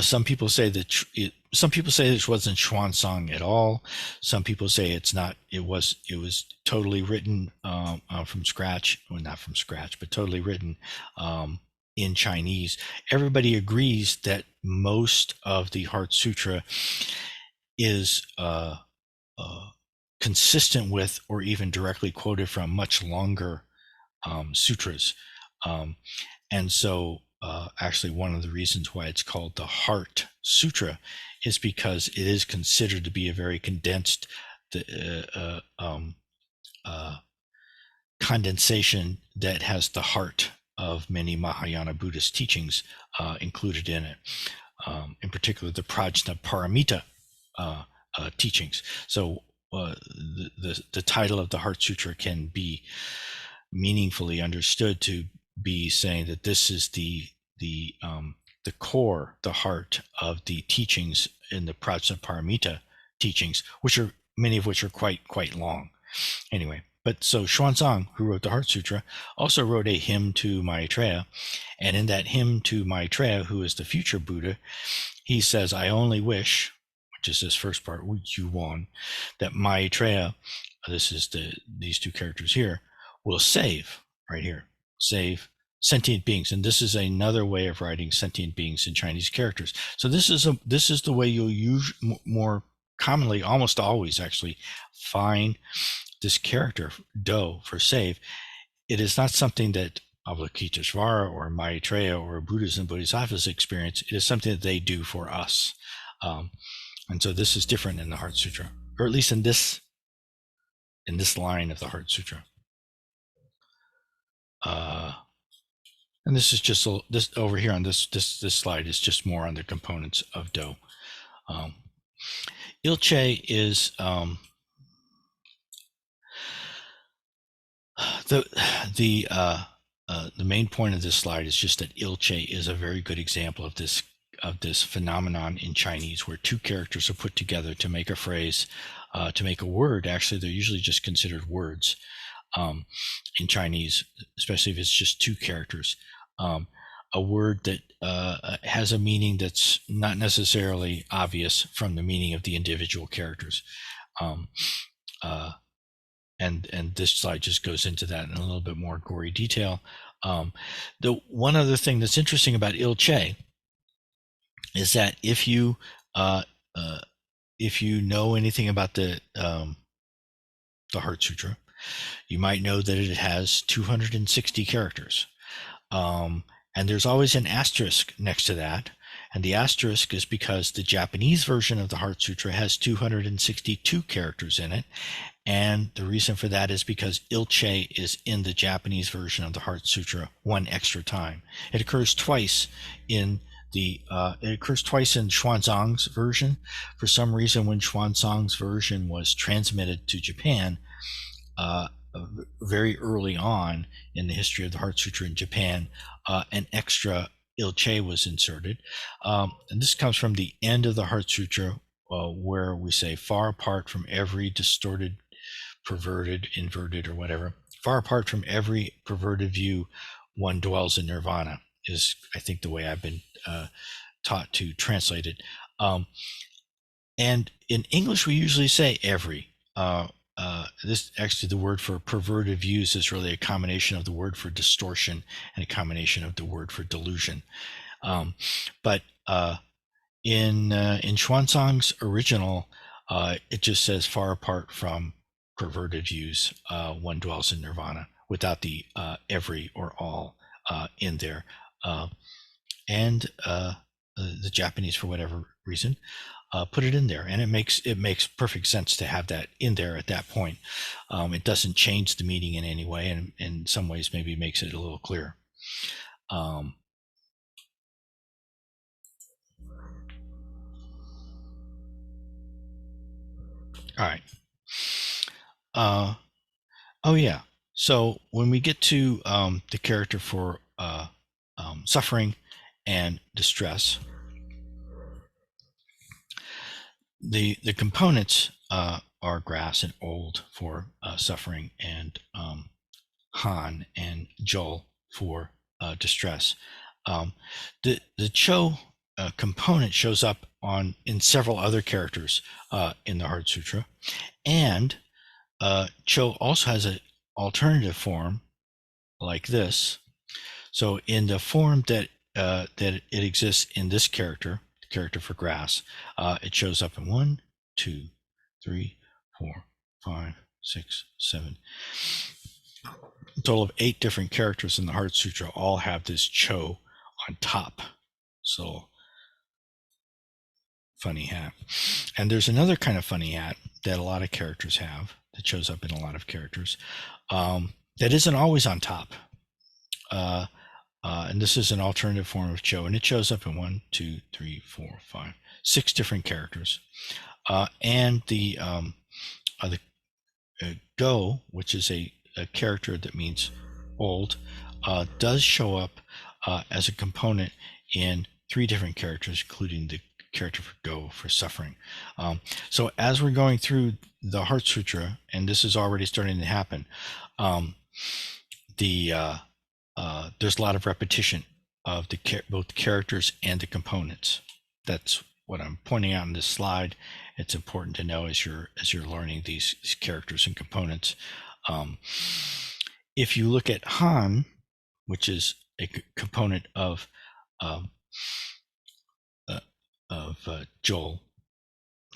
Some people say that this wasn't Xuanzang at all. Some people say it's not. It was totally written from scratch, well, not from scratch, but totally written in Chinese. Everybody agrees that most of the Heart Sutra is consistent with, or even directly quoted from, much longer sutras, and so. Actually, one of the reasons why it's called the Heart Sutra is because it is considered to be a very condensed condensation that has the heart of many Mahayana Buddhist teachings included in it, in particular the Prajna Paramita teachings. So the title of the Heart Sutra can be meaningfully understood to be saying that this is the core, the heart of the teachings in the Prajnaparamita teachings, which are many of which are quite long. Anyway, but so Xuanzang, who wrote the Heart Sutra, also wrote a hymn to Maitreya, and in that hymn to Maitreya, who is the future Buddha, he says, "I only wish," which is this first part, Yuan, that Maitreya, this is these two characters here, will save, right here, save sentient beings. And this is another way of writing sentient beings in Chinese characters. So this is the way you'll use more commonly, almost always actually, find this character do for save. It is not something that Avalokiteshvara or Maitreya or Buddhas and Bodhisattvas experience. It is something that they do for us. And so this is different in the Heart Sutra, or at least in this line of the Heart Sutra. And this is just this over here on this slide is just more on the components of do. Ilche is the main point of this slide is just that ilche is a very good example of this phenomenon in Chinese, where two characters are put together to make a phrase, to make a word. Actually, they're usually just considered words in Chinese, especially if it's just two characters. A word that has a meaning that's not necessarily obvious from the meaning of the individual characters. And this slide just goes into that in a little bit more gory detail. The one other thing that's interesting about ilche is that if you know anything about the Heart Sutra, you might know that it has 260 characters. And there's always an asterisk next to that. And the asterisk is because the Japanese version of the Heart Sutra has 262 characters in it. And the reason for that is because ilche is in the Japanese version of the Heart Sutra one extra time. It occurs twice in Xuanzang's version. For some reason, when Xuanzang's version was transmitted to Japan, very early on in the history of the Heart Sutra in Japan, an extra ilche was inserted. And this comes from the end of the Heart Sutra, where we say, far apart from every distorted, perverted, inverted, or whatever, far apart from every perverted view, one dwells in nirvana, is, I think, the way I've been taught to translate it. And in English, we usually say every. This actually, the word for perverted views is really a combination of the word for distortion and a combination of the word for delusion. But in Xuanzang's original, it just says far apart from perverted views, one dwells in nirvana, without the every or all in there. And the Japanese, for whatever reason, put it in there, and it makes perfect sense to have that in there at that point. It doesn't change the meaning in any way, and in some ways maybe makes it a little clearer. All right. Oh yeah. So when we get to the character for suffering and distress, the components are grass and old for suffering, and Han and Joel for distress. The Cho component shows up in several other characters in the Heart Sutra, and Cho also has an alternative form like this. So in the form that it exists in this character, the character for grass, it shows up in 1, 2, 3, 4, 5, 6, 7. A total of 8 different characters in the Heart Sutra all have this Cho on top. So funny hat. And there's another kind of funny hat that a lot of characters have, that shows up in a lot of characters, that isn't always on top. And this is an alternative form of Cho, and it shows up in 1, 2, 3, 4, 5, 6 different characters. And the Go, which is a character that means old, does show up as a component in 3 different characters, including the character for Go for suffering. So as we're going through the Heart Sutra, and this is already starting to happen, there's a lot of repetition of both characters and the components. That's what I'm pointing out in this slide. It's important to know as you're learning these characters and components. If you look at Han, which is a component of Joel.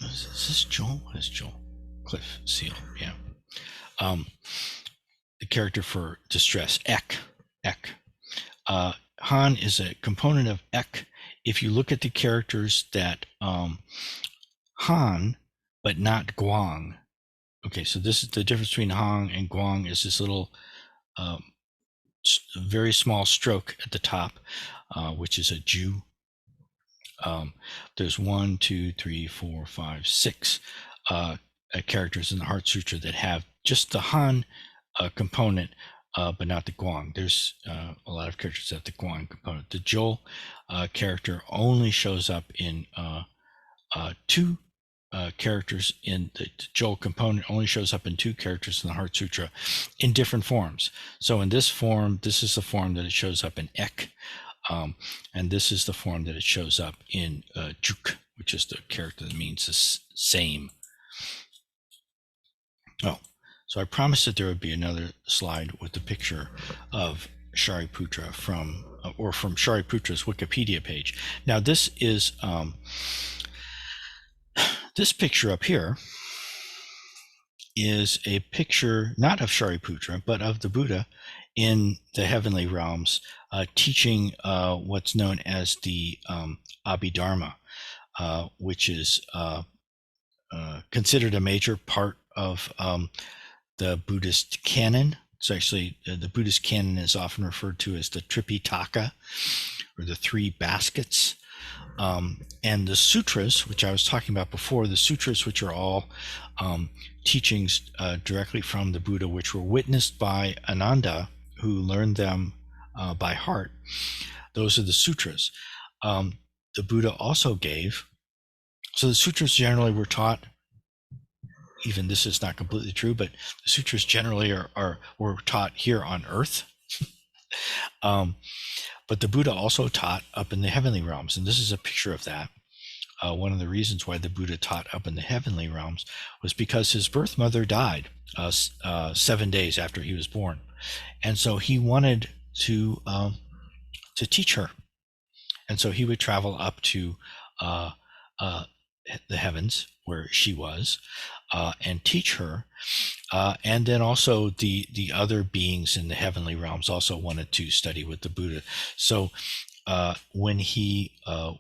Is this Joel? What is Joel? Cliff Seal. Yeah. The character for distress, Ek. Han is a component of Ek. If you look at the characters that Han, but not Guang. Okay, so this is the difference between Han and Guang, is this little very small stroke at the top, which is a Jew. There's 1, 2, 3, 4, 5, 6 characters in the Heart Sutra that have just the Han component but not the gong. There's a lot of characters that the gong component. The Joel character only shows up in two characters in the Joel component only shows up in two characters in the Heart Sutra in different forms. So in this form, this is the form that it shows up in ek, and this is the form that it shows up in jeuk, which is the character that means the same. Oh, so I promised that there would be another slide with the picture of Shariputra from Shariputra's Wikipedia page. Now this is this picture up here is a picture not of Shariputra, but of the Buddha in the heavenly realms, teaching what's known as the Abhidharma, which is considered a major part of the Buddhist canon. It's actually, the Buddhist canon is often referred to as the Tripitaka, or the three baskets. And the sutras, which I was talking about before, the sutras, which are all teachings directly from the Buddha, which were witnessed by Ananda, who learned them by heart. Those are the sutras. The Buddha also gave, so the sutras generally were taught, even this is not completely true, but the sutras generally were taught here on earth. But the Buddha also taught up in the heavenly realms, and this is a picture of that. One of the reasons why the Buddha taught up in the heavenly realms was because his birth mother died 7 days after he was born, and so he wanted to teach her, and so he would travel up to the heavens where she was and teach her, and then also the other beings in the heavenly realms also wanted to study with the Buddha. So when he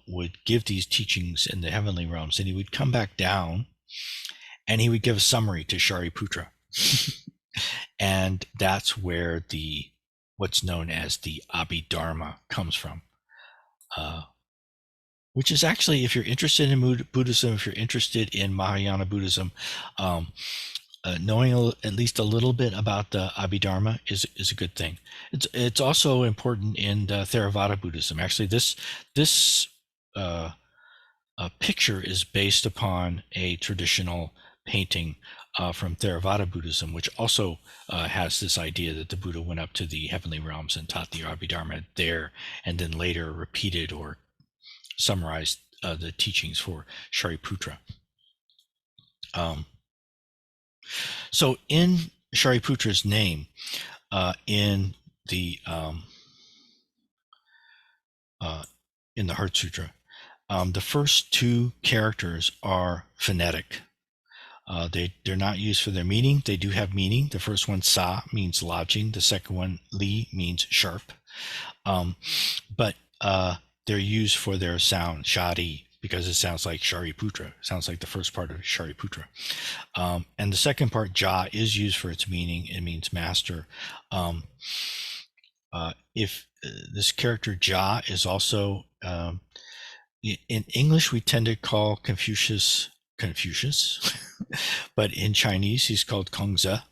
would give these teachings in the heavenly realms, then he would come back down and he would give a summary to Shariputra. And that's where what's known as the Abhidharma comes from. Which is actually, if you're interested in Buddhism, if you're interested in Mahayana Buddhism, knowing at least a little bit about the Abhidharma is a good thing. It's also important in the Theravada Buddhism. Actually, this picture is based upon a traditional painting from Theravada Buddhism, which also has this idea that the Buddha went up to the heavenly realms and taught the Abhidharma there, and then later repeated or summarized the teachings for Shariputra. So in Shariputra's name, in the Heart Sutra, the first two characters are phonetic. They're not used for their meaning. They do have meaning. The first one, sa, means lodging. The second one, li, means sharp. But they're used for their sound, shari, because it sounds like Shariputra. It sounds like the first part of Shariputra. And the second part, ja, is used for its meaning. It means master. If this character ja is also, in English, we tend to call Confucius, but in Chinese, he's called Kongzi.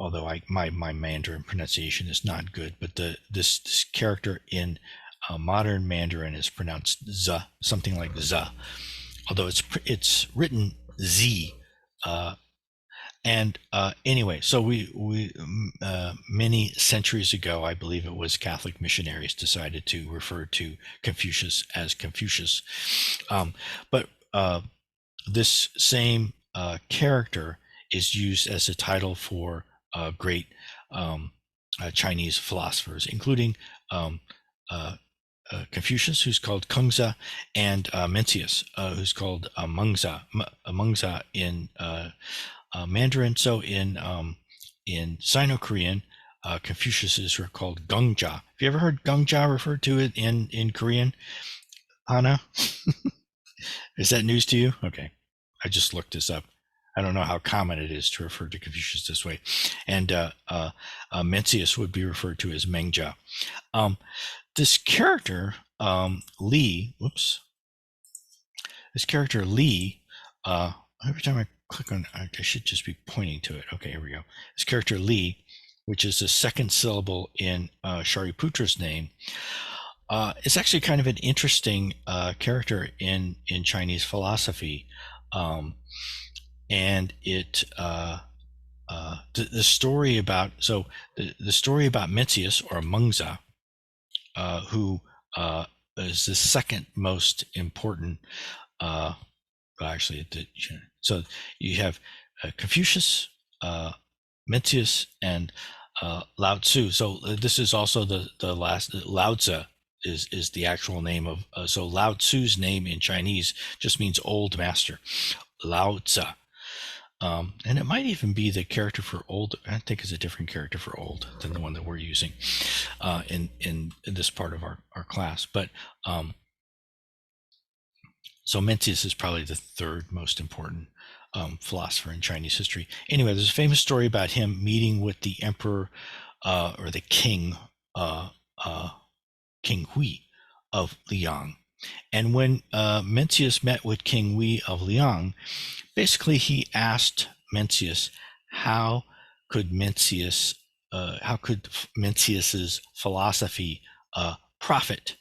Although my Mandarin pronunciation is not good, but this character in modern Mandarin is pronounced z, something like z, although it's written z. Anyway, so we many centuries ago, I believe it was Catholic missionaries decided to refer to Confucius as Confucius, but this same character is used as a title for great Chinese philosophers, including Confucius, who's called Kongzi, and Mencius, who's called Mengzi in Mandarin. So in Sino-Korean, Confucius is called Gongja. Have you ever heard Gongja referred to it in Korean, Hana? Is that news to you? Okay, I just looked this up. I don't know how common it is to refer to Confucius this way. And Mencius would be referred to as Mengja. This character, Li, this character Li, every time I click on, I should just be pointing to it. Okay, here we go. This character Li, which is the second syllable in Shariputra's name, it's actually kind of an interesting character in Chinese philosophy, and it the story about the story about Mencius or Mengza, who is the second most important. So you have Confucius, Mencius, and Lao Tzu. So this is also the last. Lao Tzu is the actual name of. So Lao Tzu's name in Chinese just means old master, Lao Tzu. And it might even be the character for old. I think it's a different character for old than the one that we're using in this part of our class. But so Mencius is probably the third most important philosopher in Chinese history. Anyway, there's a famous story about him meeting with the emperor or the king, King Hui of Liang. And when Mencius met with King Hui of Liang, basically he asked Mencius how could Mencius's philosophy profit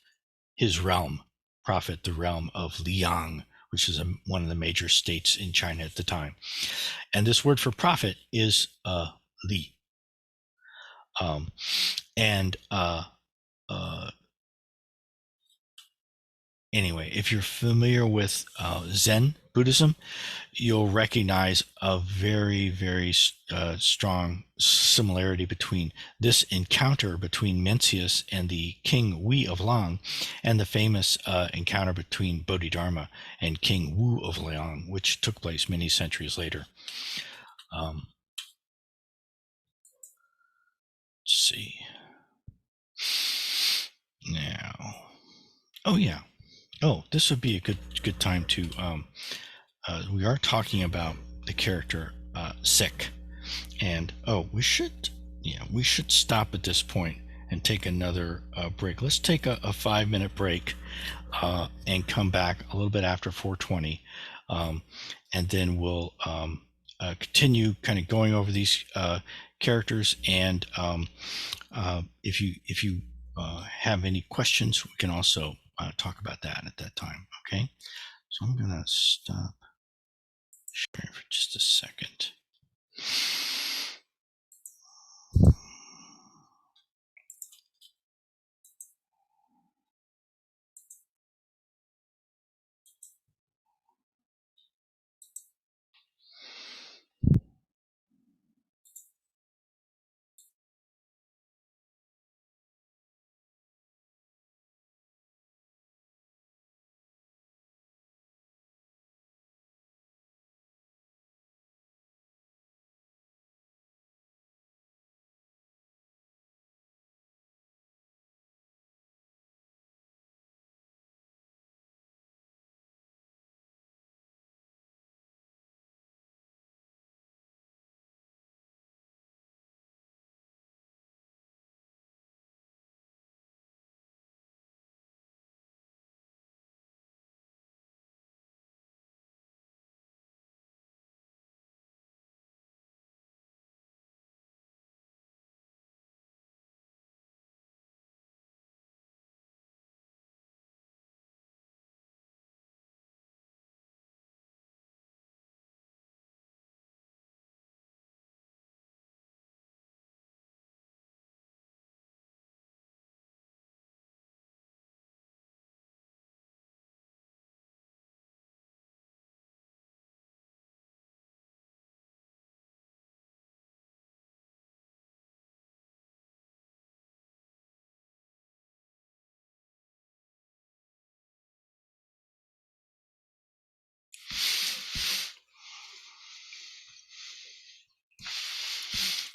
his realm, profit the realm of Liang, which is one of the major states in China at the time. And this word for profit is Li. Anyway, if you're familiar with Zen Buddhism, you'll recognize a very, very strong similarity between this encounter between Mencius and the King Hui of Liang and the famous encounter between Bodhidharma and King Wu of Liang, which took place many centuries later. Let's see. Now, this would be a good time to we are talking about the character saek, and we should stop at this point and take another break. Let's take a 5-minute break and come back a little bit after 4:20, and then we'll continue kind of going over these characters, and if you have any questions, we can also talk about that at that time. Okay, so I'm gonna stop sharing for just a second.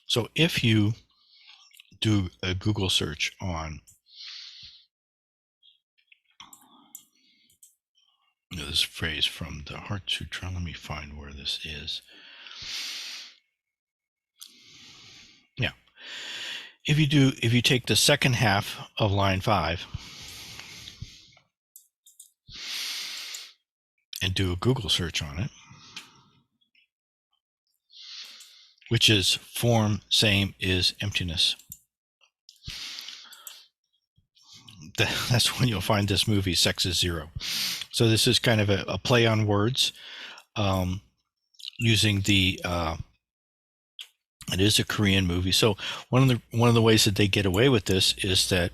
So if you do a Google search on this phrase from the Heart Sutra, let me find where this is. Yeah. If you take the second half of line 5 and do a Google search on it, which is form, same is emptiness. That's when you'll find this movie, Sex is Zero. So this is kind of a play on words, using the it is a Korean movie. So one of the ways that they get away with this is that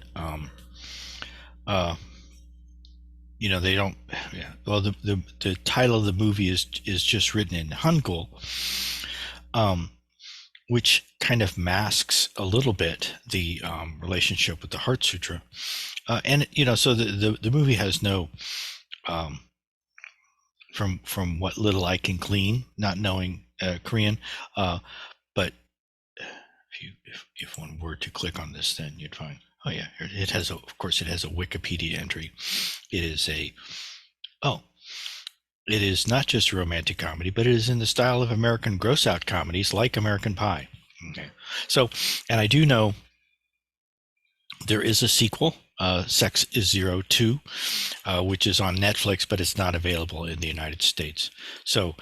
they don't. Yeah, well, the title of the movie is just written in Hangeul, which kind of masks a little bit the relationship with the Heart Sutra, and so the movie has no, from what little I can glean, not knowing Korean, but if one were to click on this, then you'd find, oh yeah, it has of course it has a Wikipedia entry. It is not just a romantic comedy, but it is in the style of American gross-out comedies like American Pie. Okay, so, and I do know there is a sequel, Sex is Zero 2, which is on Netflix, but it's not available in the United States. So,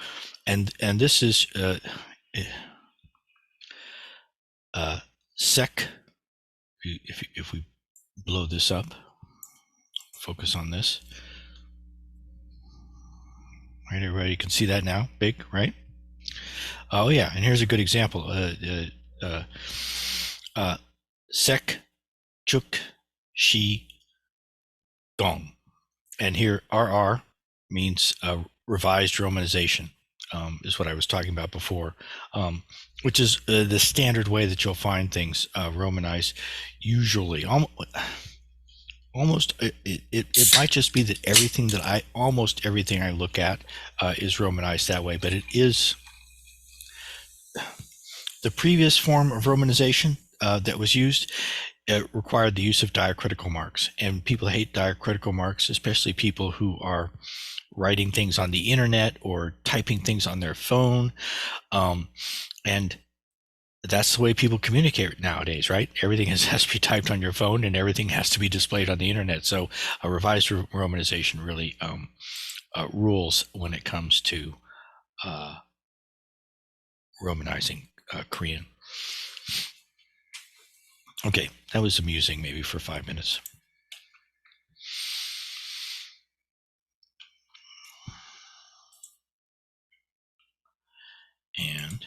and this is saek. If we blow this up, focus on this. Right, everybody can see that now, big, right? Oh yeah, and here's a good example. Saek, jeuk, shi, gong, and here RR means revised romanization, is what I was talking about before, which is the standard way that you'll find things romanized. Usually, almost it might just be that almost everything I look at is romanized that way, but it is the previous form of romanization that was used. It required the use of diacritical marks, and people hate diacritical marks, especially people who are writing things on the internet or typing things on their phone, and that's the way people communicate nowadays, right? Everything has to be typed on your phone, and everything has to be displayed on the internet. So a revised romanization really rules when it comes to romanizing Korean. Okay, that was amusing, maybe for 5 minutes. And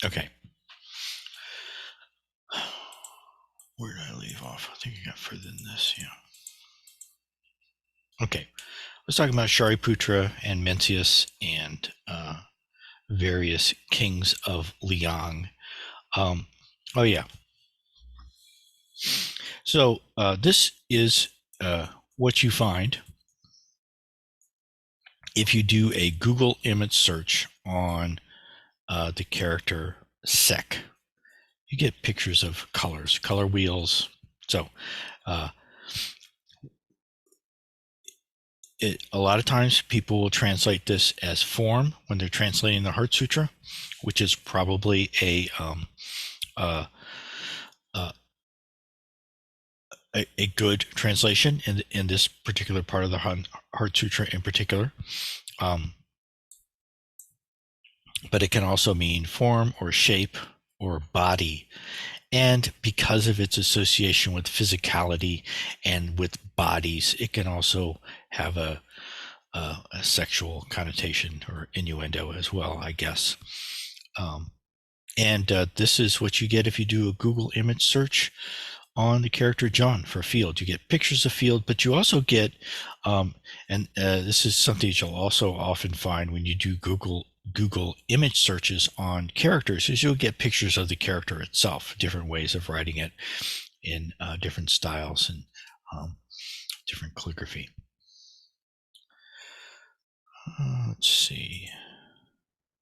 okay, where did I leave off? I think I got further than this. Yeah. Okay, I was talking about Shariputra and Mencius and various kings of Liang. Oh yeah. So this is what you find if you do a Google image search on the character saek. You get pictures of colors, color wheels. So a lot of times people will translate this as form when they're translating the Heart Sutra, which is probably a good translation in this particular part of the Heart Sutra in particular. But it can also mean form or shape or body. And because of its association with physicality and with bodies, it can also have a sexual connotation or innuendo as well, I guess. And this is what you get if you do a Google image search on the character Joon for field. You get pictures of field, but you also get, and this is something that you'll also often find when you do Google image searches on characters, is you'll get pictures of the character itself, different ways of writing it in different styles and different calligraphy. Let's see.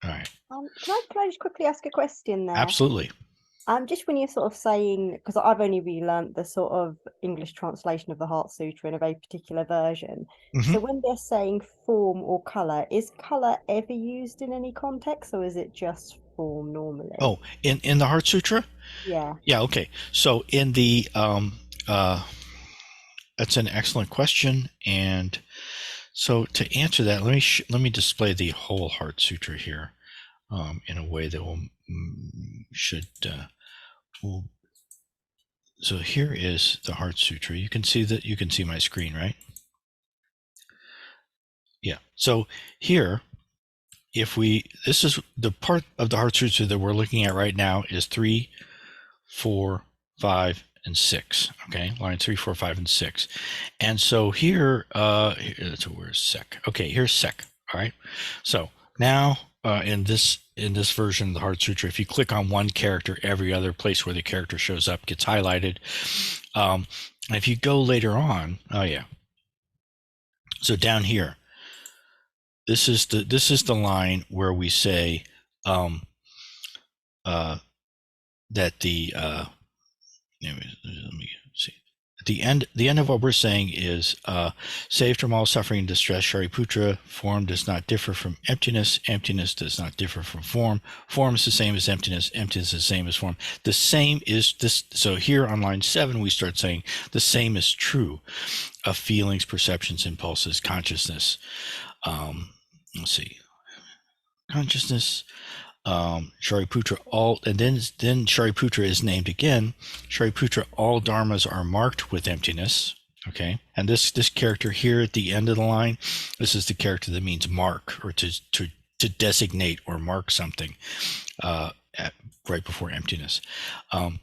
All right. Can I just quickly ask a question there? Absolutely. Just when you're sort of saying, because I've only really learnt the sort of English translation of the Heart Sutra in a very particular version. Mm-hmm. So when they're saying form or color, is color ever used in any context, or is it just form normally? Oh, in the Heart Sutra? Yeah. Yeah. Okay. So in the that's an excellent question, and So to answer that, let me display the whole Heart Sutra here in a way that will. So here is the Heart Sutra. You can see my screen, right? Yeah. So here, this is the part of the Heart Sutra that we're looking at right now is 3, 4, 5, and 6. Okay, line 3, 4, 5, and 6. And so here, where's sec? Okay, here's sec. All right. So now in this version of the Heart Sutra, if you click on one character, every other place where the character shows up gets highlighted. And if you go later on, oh yeah. So down here, this is the line where we say that the let me see. At the end of what we're saying is saved from all suffering and distress, Shariputra, form does not differ from emptiness, emptiness does not differ from form, form is the same as emptiness, emptiness is the same as form. The same is this. So here on line 7 we start saying the same is true of feelings, perceptions, impulses, consciousness. Let's see, consciousness, Shariputra, all, and then Shariputra is named again. Shariputra, all dharmas are marked with emptiness. Okay, and this character here at the end of the line, this is the character that means mark, or to designate or mark something right before emptiness. And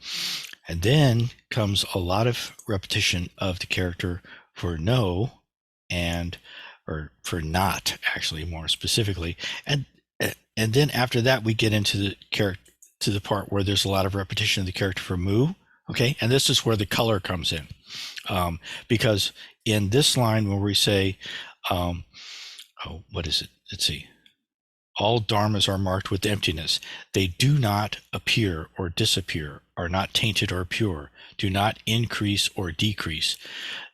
then comes a lot of repetition of the character for no, or for not, actually, more specifically, and then after that we get into the part where there's a lot of repetition of the character for mu. Okay, and this is where the color comes in, because in this line where we say, what is it? Let's see. All dharmas are marked with emptiness. They do not appear or disappear, are not tainted or pure, do not increase or decrease.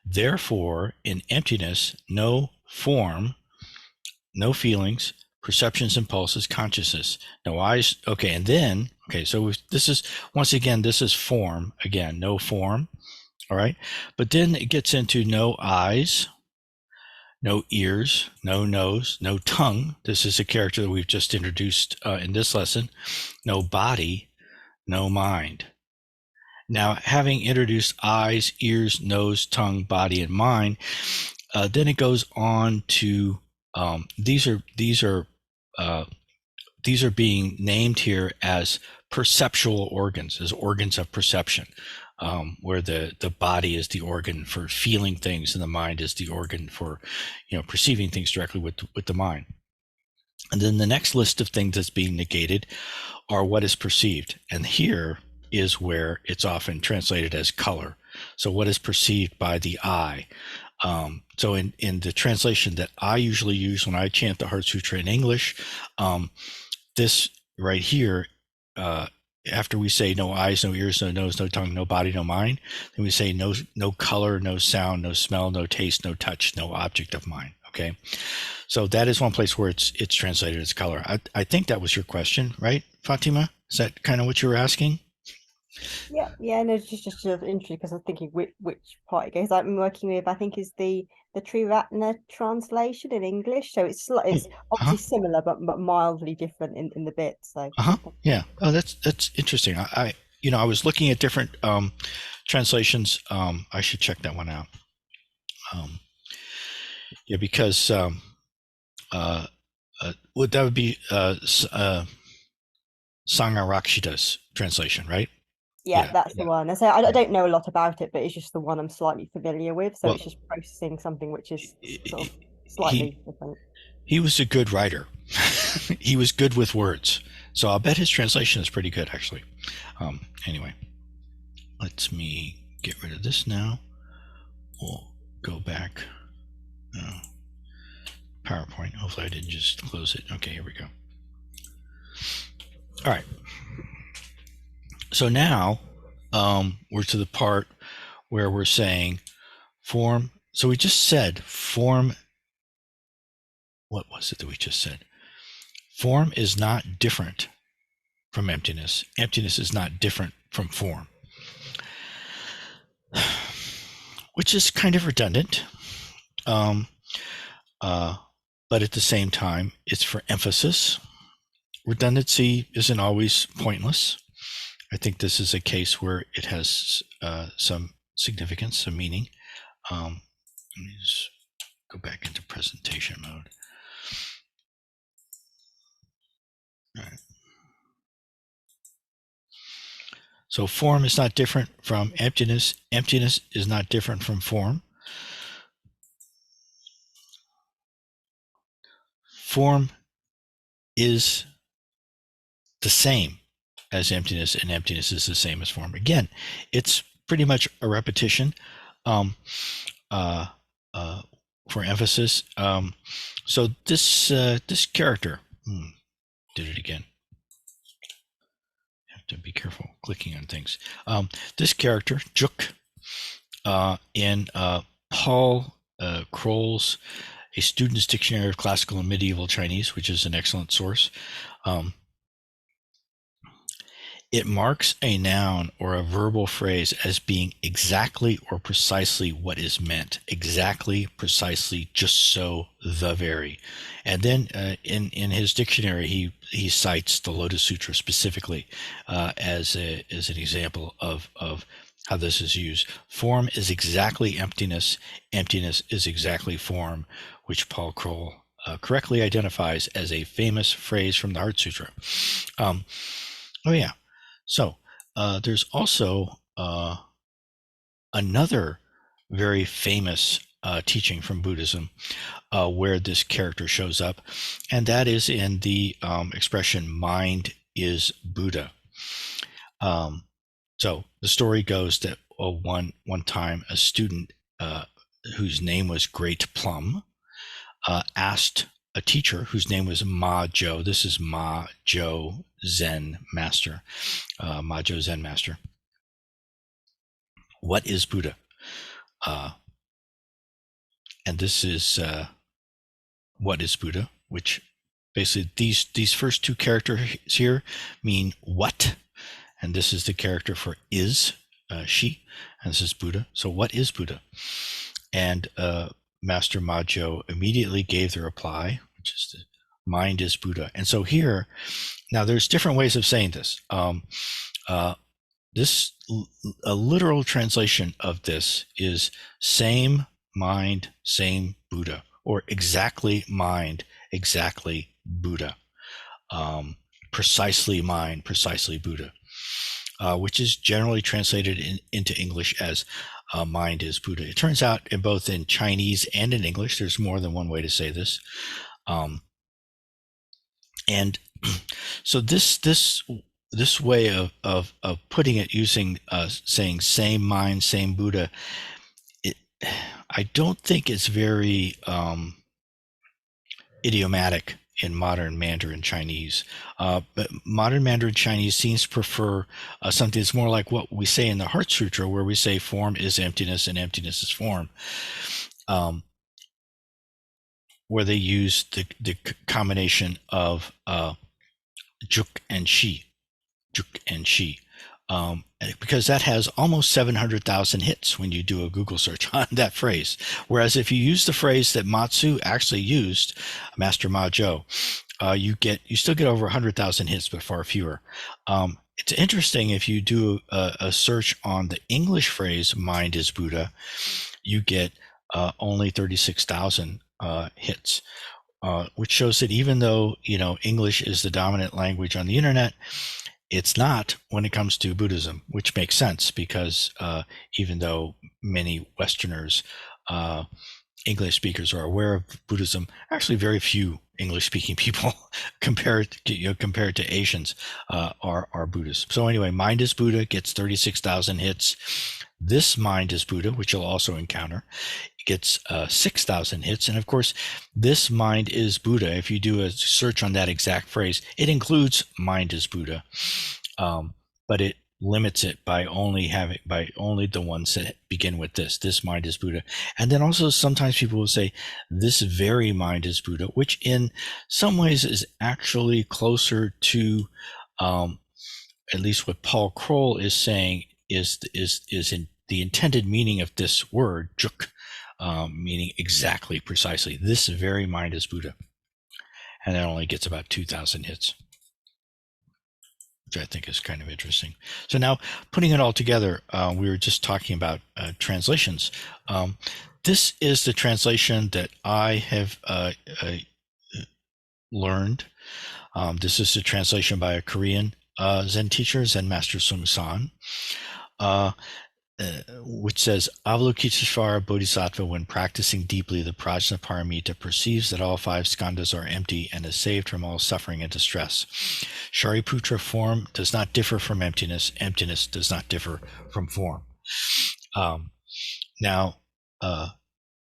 Therefore, in emptiness, no form, no feelings, perceptions, impulses, consciousness, no eyes. Okay, and then, so this is, once again, this is form. Again, no form. All right. But then it gets into no eyes, no ears, no nose, no tongue. This is a character that we've just introduced in this lesson. No body, no mind. Now, having introduced eyes, ears, nose, tongue, body, and mind, then it goes on to these are being named here as perceptual organs, as organs of perception, where the body is the organ for feeling things, and the mind is the organ for perceiving things directly with the mind. And then the next list of things that's being negated are what is perceived, and here is where it's often translated as color. So what is perceived by the eye. So in the translation that I usually use when I chant the Heart Sutra in English, this right here, after we say no eyes, no ears, no nose, no tongue, no body, no mind, then we say no color, no sound, no smell, no taste, no touch, no object of mind. Okay, so that is one place where it's translated as color. I think that was your question, right, Fatima? Is that kind of what you were asking? Yeah, no, it's just sort of interesting because I'm thinking which part it goes. I'm working with, I think, is the Triratna translation in English. So it's obviously similar, but mildly different in the bits. So yeah. Oh, that's interesting. I was looking at different translations. I should check that one out. Yeah, because that would be Sangarakshita's translation, right? Yeah, that's the one. I say I don't know a lot about it, but it's just the one I'm slightly familiar with. So it's just processing something which is sort of slightly different. He was a good writer. He was good with words. So I'll bet his translation is pretty good, actually. Anyway, let me get rid of this now. We'll go back. PowerPoint. Hopefully I didn't just close it. Okay, here we go. All right. So now we're to the part where we're saying form. So we just said form. What was it that we just said? Form is not different from emptiness. Emptiness is not different from form, which is kind of redundant. but at the same time, it's for emphasis. Redundancy isn't always pointless. I think this is a case where it has some significance, some meaning. Let me just go back into presentation mode. All right. So form is not different from emptiness. Emptiness is not different from form. Form is the same as emptiness, and emptiness is the same as form. Again, it's pretty much a repetition for emphasis. So this character, did it again. Have to be careful clicking on things. This character, jeuk, in Paul Kroll's A Student's Dictionary of Classical and Medieval Chinese, which is an excellent source. It marks a noun or a verbal phrase as being exactly or precisely what is meant. Exactly, precisely, just so, the very. And then in his dictionary, he cites the Lotus Sutra specifically as an example of how this is used. Form is exactly emptiness. Emptiness is exactly form, which Paul Kroll correctly identifies as a famous phrase from the Heart Sutra. Oh yeah. So there's also another very famous teaching from Buddhism where this character shows up, and that is in the expression "mind is Buddha." So the story goes that one time a student whose name was Great Plum asked a teacher whose name was Ma Jo. This is Ma Jo Zen Master. Ma Jo Zen Master. What is Buddha? And this is what is Buddha, which basically these first two characters here mean what, and this is the character for is, she, and this is Buddha. So what is Buddha? And Master Ma Jo immediately gave the reply, which is the mind is Buddha. And so here, now there's different ways of saying this. A literal translation of this is same mind, same Buddha, or exactly mind, exactly Buddha. Precisely mind, precisely Buddha, which is generally translated into English as mind is Buddha. It turns out in both in Chinese and in English, there's more than one way to say this. And so this way of putting it using saying same mind, same Buddha, I don't think it's very idiomatic in modern Mandarin Chinese. But modern Mandarin Chinese seems to prefer something that's more like what we say in the Heart Sutra, where we say form is emptiness and emptiness is form, where they use the combination of jeuk and shi, because that has almost 700,000 hits when you do a Google search on that phrase. Whereas if you use the phrase that Matsu actually used, Master Ma Jo, you still get over 100,000 hits, but far fewer. It's interesting if you do a search on the English phrase "mind is Buddha," you get only 36,000 hits. Which shows that even though English is the dominant language on the internet, it's not when it comes to Buddhism, which makes sense because even though many Westerners, English speakers, are aware of Buddhism, actually very few English-speaking people compared to Asians are Buddhists. So anyway, mind is Buddha gets 36,000 hits. This mind is Buddha, which you'll also encounter, gets 6,000 hits. And of course, this mind is Buddha, if you do a search on that exact phrase, it includes mind is Buddha, but it limits it by only the ones that begin with this mind is Buddha. And then also sometimes people will say this very mind is Buddha, which in some ways is actually closer to at least what Paul Kroll is saying is in the intended meaning of this word jeuk, meaning exactly, precisely. This very mind is Buddha. And that only gets about 2,000 hits, which I think is kind of interesting. So now, putting it all together, we were just talking about translations. This is the translation that I have learned. This is a translation by a Korean Zen teacher, Zen Master Sung San, which says, Avalokiteshvara Bodhisattva, when practicing deeply the Prajnaparamita, perceives that all 5 skandhas are empty and is saved from all suffering and distress. Shariputra, form does not differ from emptiness. Emptiness does not differ from form. Now, and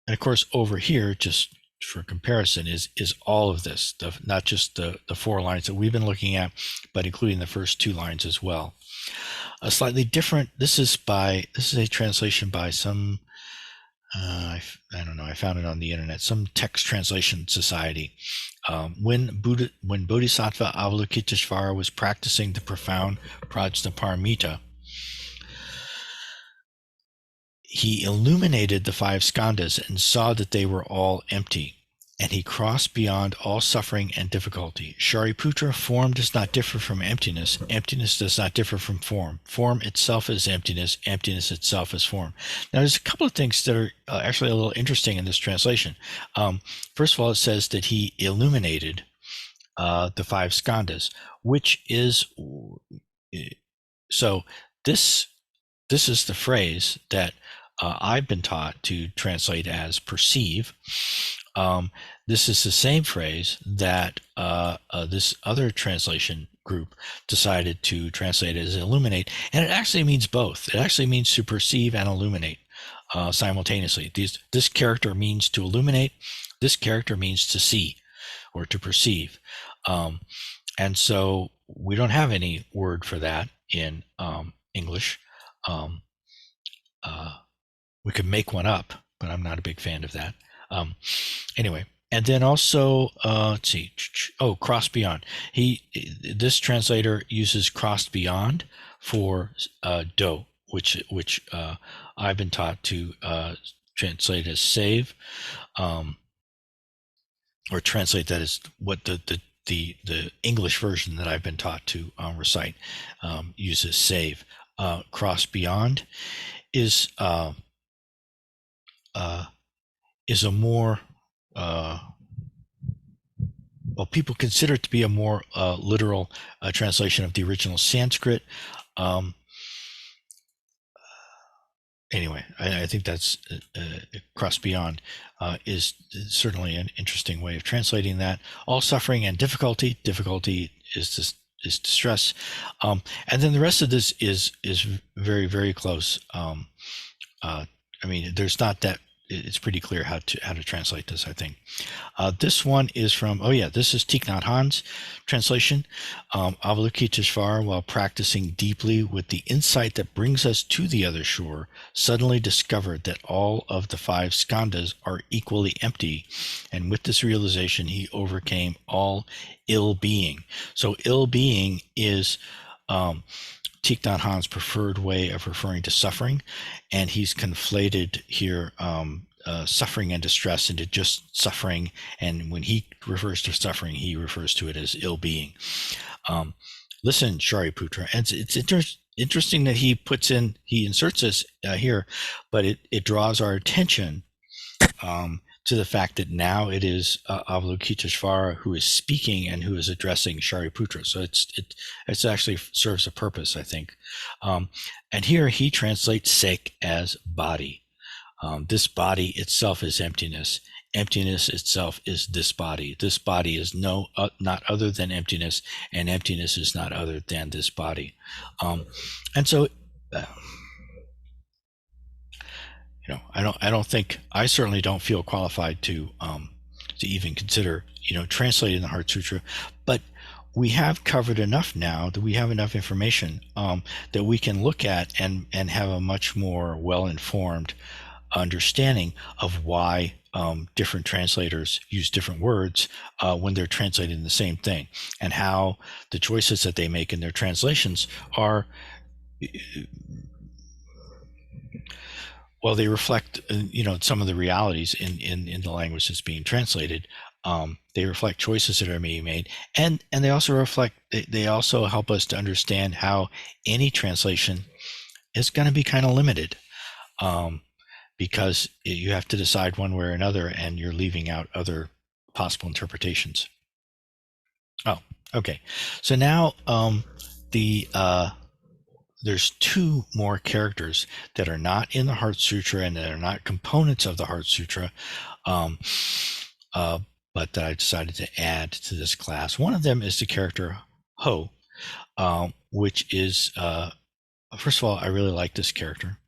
of course, over here, just for comparison, is all of this, not just the 4 lines that we've been looking at, but including the first 2 lines as well. A slightly different, this is a translation by some, I don't know, I found it on the internet, some text translation society. When Bodhisattva Avalokiteshvara was practicing the profound Prajnaparamita, he illuminated the 5 skandhas and saw that they were all empty, and he crossed beyond all suffering and difficulty. Shariputra, form does not differ from emptiness. Emptiness does not differ from form. Form itself is emptiness. Emptiness itself is form. Now, there's a couple of things that are actually a little interesting in this translation. First of all, it says that he illuminated the 5 skandhas, which is, so this is the phrase that I've been taught to translate as perceive. This is the same phrase that this other translation group decided to translate as illuminate, and it actually means both. It actually means to perceive and illuminate simultaneously. This character means to illuminate. This character means to see or to perceive. And so we don't have any word for that in English. We could make one up, but I'm not a big fan of that. Anyway, and then also, let's see. Oh, cross beyond. This translator uses crossed beyond for do, which I've been taught to translate as save, or translate that as what the English version that I've been taught to recite uses save. Cross beyond is a more well, people consider it to be a more literal translation of the original Sanskrit. Anyway, I think that's cross beyond is certainly an interesting way of translating that. All suffering and difficulty. Difficulty is distress, and then the rest of this is very, very close. I mean, there's not that. It's pretty clear how to translate this, I think. This one is from, this is Thich Nhat Hanh's translation. Avalokiteshvara, while practicing deeply with the insight that brings us to the other shore, suddenly discovered that all of the 5 skandhas are equally empty. And with this realization, he overcame all ill being. So ill being is Thich Nhat Hanh's preferred way of referring to suffering, and he's conflated here suffering and distress into just suffering, and when he refers to suffering, he refers to it as ill-being. Listen, Shariputra, and it's interesting that he inserts this here, but it draws our attention to the fact that now it is Avalokiteshvara who is speaking and who is addressing Shariputra. So it's actually serves a purpose, I think. And here he translates saek as body. This body itself is emptiness. Emptiness itself is this body. This body is not other than emptiness, and emptiness is not other than this body. And so. I certainly don't feel qualified to even consider, translating the Heart Sutra, but we have covered enough now that we have enough information that we can look at and have a much more well-informed understanding of why different translators use different words when they're translating the same thing, and how the choices that they make in their translations are Well, they reflect, some of the realities in the language that's being translated. They reflect choices that are being made, and they also reflect. They also help us to understand how any translation is going to be kind of limited, because you have to decide one way or another, and you're leaving out other possible interpretations. Oh, okay. So now there's two more characters that are not in the Heart Sutra and that are not components of the Heart Sutra, but that I decided to add to this class. One of them is the character Ho, which is, first of all, I really like this character.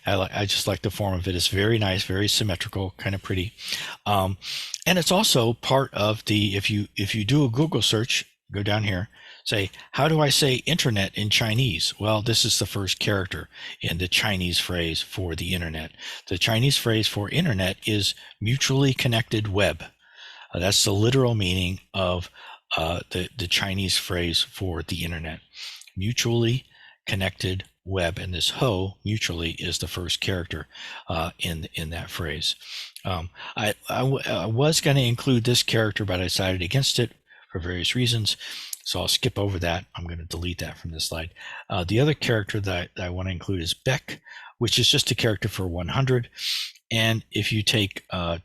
I just like the form of it. It's very nice, very symmetrical, kind of pretty, and it's also part of the. If you do a Google search, go down here, say, how do I say internet in Chinese? Well, this is the first character in the Chinese phrase for the internet. The Chinese phrase for internet is mutually connected web. That's the literal meaning of the Chinese phrase for the internet. Mutually connected web, and this ho, mutually, is the first character in that phrase. I was going to include this character, but I decided against it for various reasons, so I'll skip over that. I'm going to delete that from this slide. The other character that I want to include is Beck, which is just a character for 100. And if you take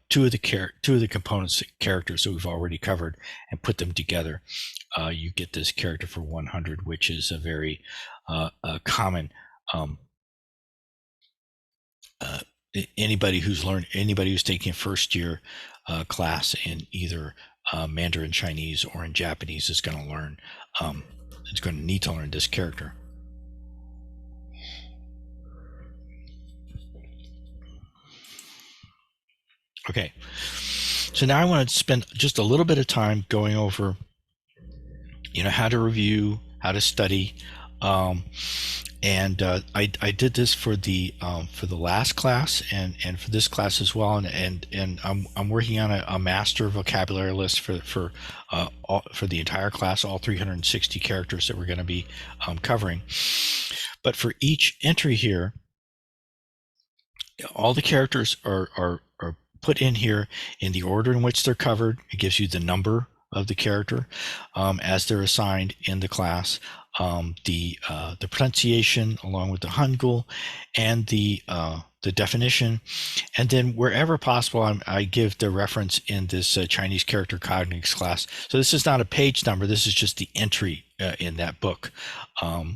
two of the components characters that we've already covered and put them together, you get this character for 100, which is a very common. Anybody who's taking a first year class in either Mandarin Chinese or in Japanese is going to learn. It's going to need to learn this character. Okay, so now I want to spend just a little bit of time going over, how to review, how to study, and I did this for the last class and for this class as well, and I'm working on a master vocabulary list for the entire class, all 360 characters that we're going to be covering. But for each entry here, all the characters are put in here in the order in which they're covered. It gives you the number of the character as they're assigned in the class, the pronunciation along with the Hangeul, and the definition, and then wherever possible, I give the reference in this Chinese character Cognates class. So this is not a page number. This is just the entry in that book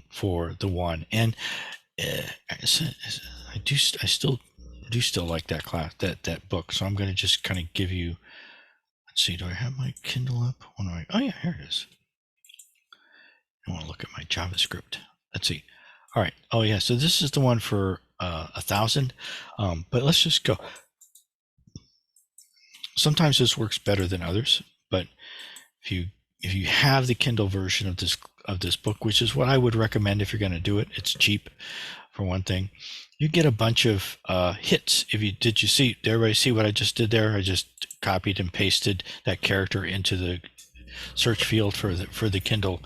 for the one. And I still like that class, that book. So I'm going to just kind of give you. Let's see. Do I have my Kindle up? Oh yeah, here it is. I want to look at my JavaScript. Let's see. All right. Oh yeah. So this is the one for 1,000. But let's just go. Sometimes this works better than others. But if you have the Kindle version of this book, which is what I would recommend if you're going to do it, it's cheap for one thing. You get a bunch of hits. Did everybody see what I just did there? I just copied and pasted that character into the search field for the Kindle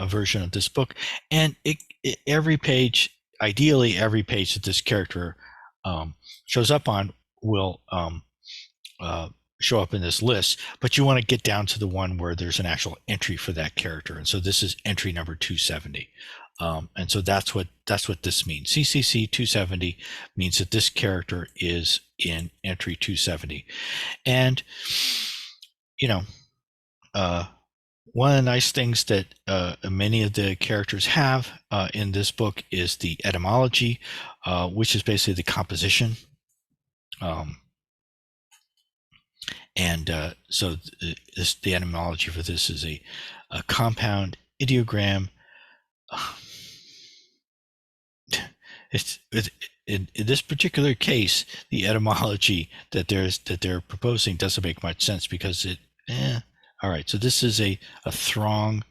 version of this book, and every page, ideally every page that this character shows up on will show up in this list, but you want to get down to the one where there's an actual entry for that character, and so this is entry number 270. And so that's what this means. CCC 270 means that this character is in entry 270. And one of the nice things that many of the characters have in this book is the etymology, which is basically the composition. So the etymology for this is a compound ideogram. In this particular case, the etymology that they're proposing doesn't make much sense because all right, so this is a throng,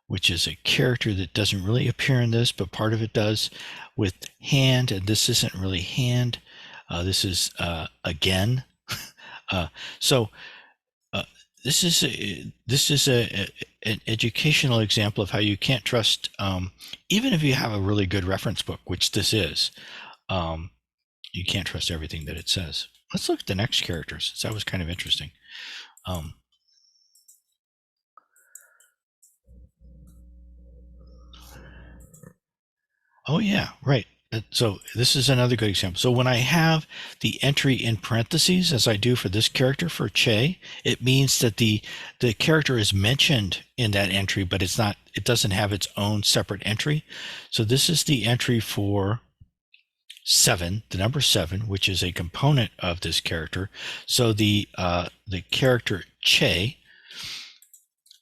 which is a character that doesn't really appear in this, but part of it does, with hand, and this isn't really hand. This is again. This is an educational example of how you can't trust, even if you have a really good reference book, which this is. you can't trust everything that it says. Let's look at the next character, since that was kind of interesting. Oh yeah, right. So this is another good example. So when I have the entry in parentheses, as I do for this character for Che, it means that the character is mentioned in that entry, but it's not. It doesn't have its own separate entry. So this is the entry for 7, the number 7, which is a component of this character. So the character Che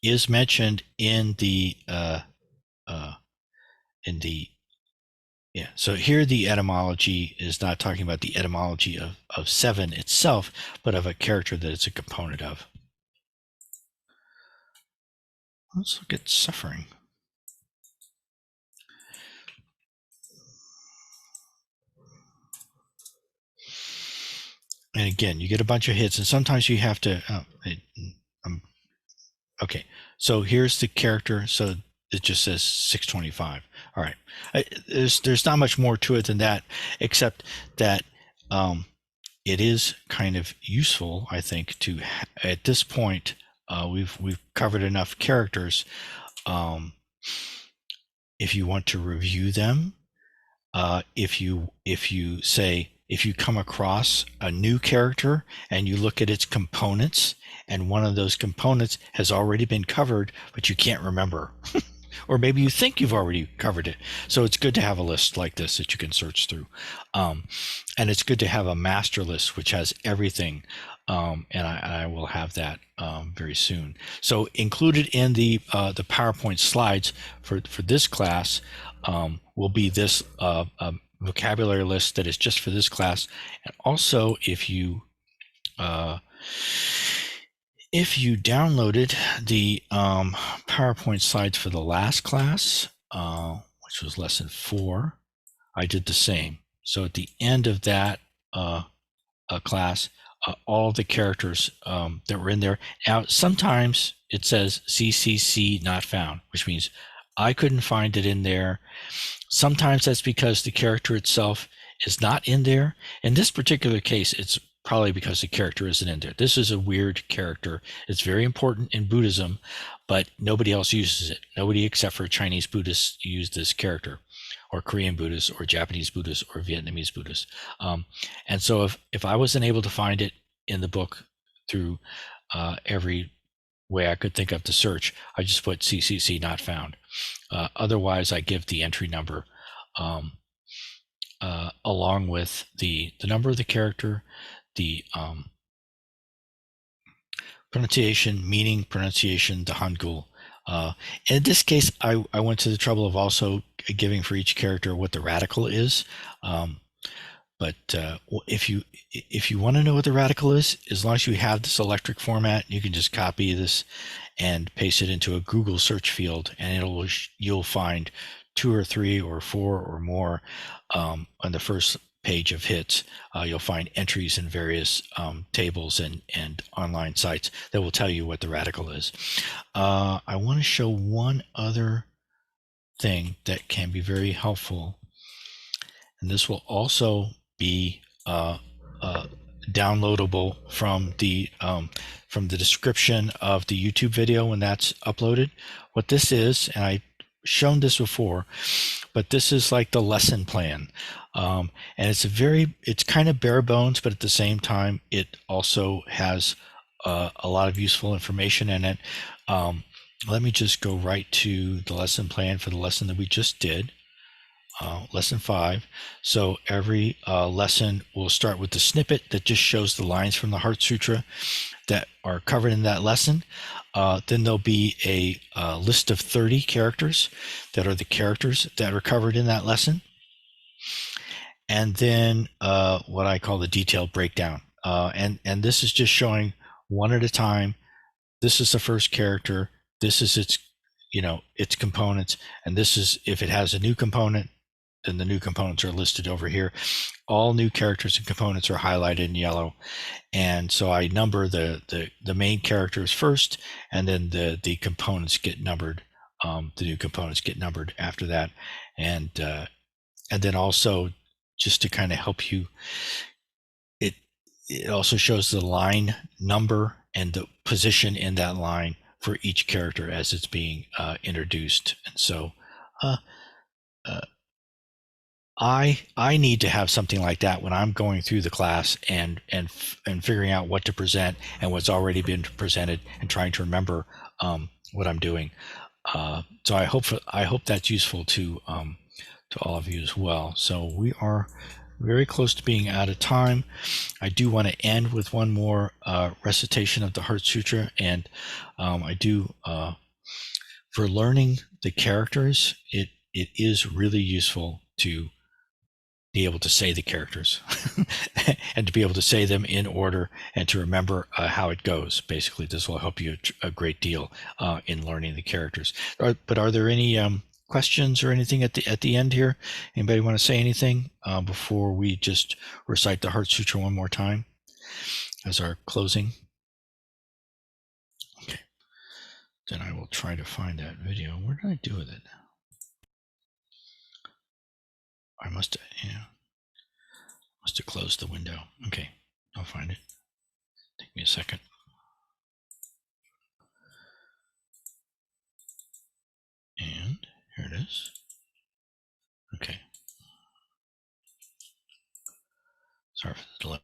is mentioned in the yeah. So here the etymology is not talking about the etymology of 7 itself, but of a character that it's a component of. Let's look at suffering. And again, you get a bunch of hits, and sometimes you have to. Okay, so here's the character. So it just says 625. All right, there's not much more to it than that, except that it is kind of useful, I think, to at this point we've covered enough characters. If you want to review them, if you come across a new character and you look at its components, and one of those components has already been covered, but you can't remember, or maybe you think you've already covered it. So it's good to have a list like this that you can search through. And it's good to have a master list, which has everything. And I will have that very soon. So included in the PowerPoint slides for this class will be this vocabulary list that is just for this class. And also, if you downloaded the PowerPoint slides for the last class, which was lesson 4, I did the same. So at the end of that class, all the characters that were in there. Now, sometimes it says CCC not found, which means I couldn't find it in there. Sometimes that's because the character itself is not in there. In this particular case, it's probably because the character isn't in there. This is a weird character. It's very important in Buddhism, but nobody else uses it. Nobody except for Chinese Buddhists use this character, or Korean Buddhists, or Japanese Buddhists, or Vietnamese Buddhists. And so if I wasn't able to find it in the book through every way I could think of to search, I just put CCC not found. Otherwise, I give the entry number along with the number of the character, the pronunciation, meaning, pronunciation, the Hangeul. In this case, I went to the trouble of also giving for each character what the radical is. But if you want to know what the radical is, as long as you have this electric format, you can just copy this and paste it into a Google search field, and you'll find 2 or 3 or 4 or more on the first page of hits. You'll find entries in various tables and online sites that will tell you what the radical is. I want to show one other thing that can be very helpful, and this will also be downloadable from the description of the YouTube video when that's uploaded. What this is, and I've shown this before, but this is like the lesson plan, and it's kind of bare bones, but at the same time it also has a lot of useful information in it. Let me just go right to the lesson plan for the lesson that we just did. Lesson 5. So every lesson will start with the snippet that just shows the lines from the Heart Sutra that are covered in that lesson. Then there'll be a list of 30 characters that are the characters that are covered in that lesson. And then what I call the detailed breakdown. And this is just showing one at a time. This is the first character. This is its components. And this is, if it has a new component, then the new components are listed over here. All new characters and components are highlighted in yellow. And so I number the main characters first, and then the components get numbered. The new components get numbered after that. And then also just to kind of help you. It also shows the line number and the position in that line for each character as it's being introduced. And so I need to have something like that when I'm going through the class and figuring out what to present and what's already been presented and trying to remember what I'm doing. So I hope that's useful to all of you as well. So we are very close to being out of time. I do want to end with one more recitation of the Heart Sutra, and I do for learning the characters. It is really useful to be able to say the characters and to be able to say them in order and to remember how it goes. Basically, this will help you a great deal in learning the characters. But are there any questions or anything at the end here? Anybody want to say anything before we just recite the Heart Sutra one more time as our closing? Okay, then I will try to find that video. Where did I do with it? I must have closed the window. Okay, I'll find it. Take me a second. And here it is. Okay. Sorry for the delay.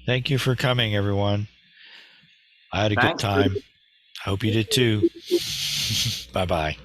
Thank you for coming, everyone. I had a good time. I hope you did too. Bye-bye.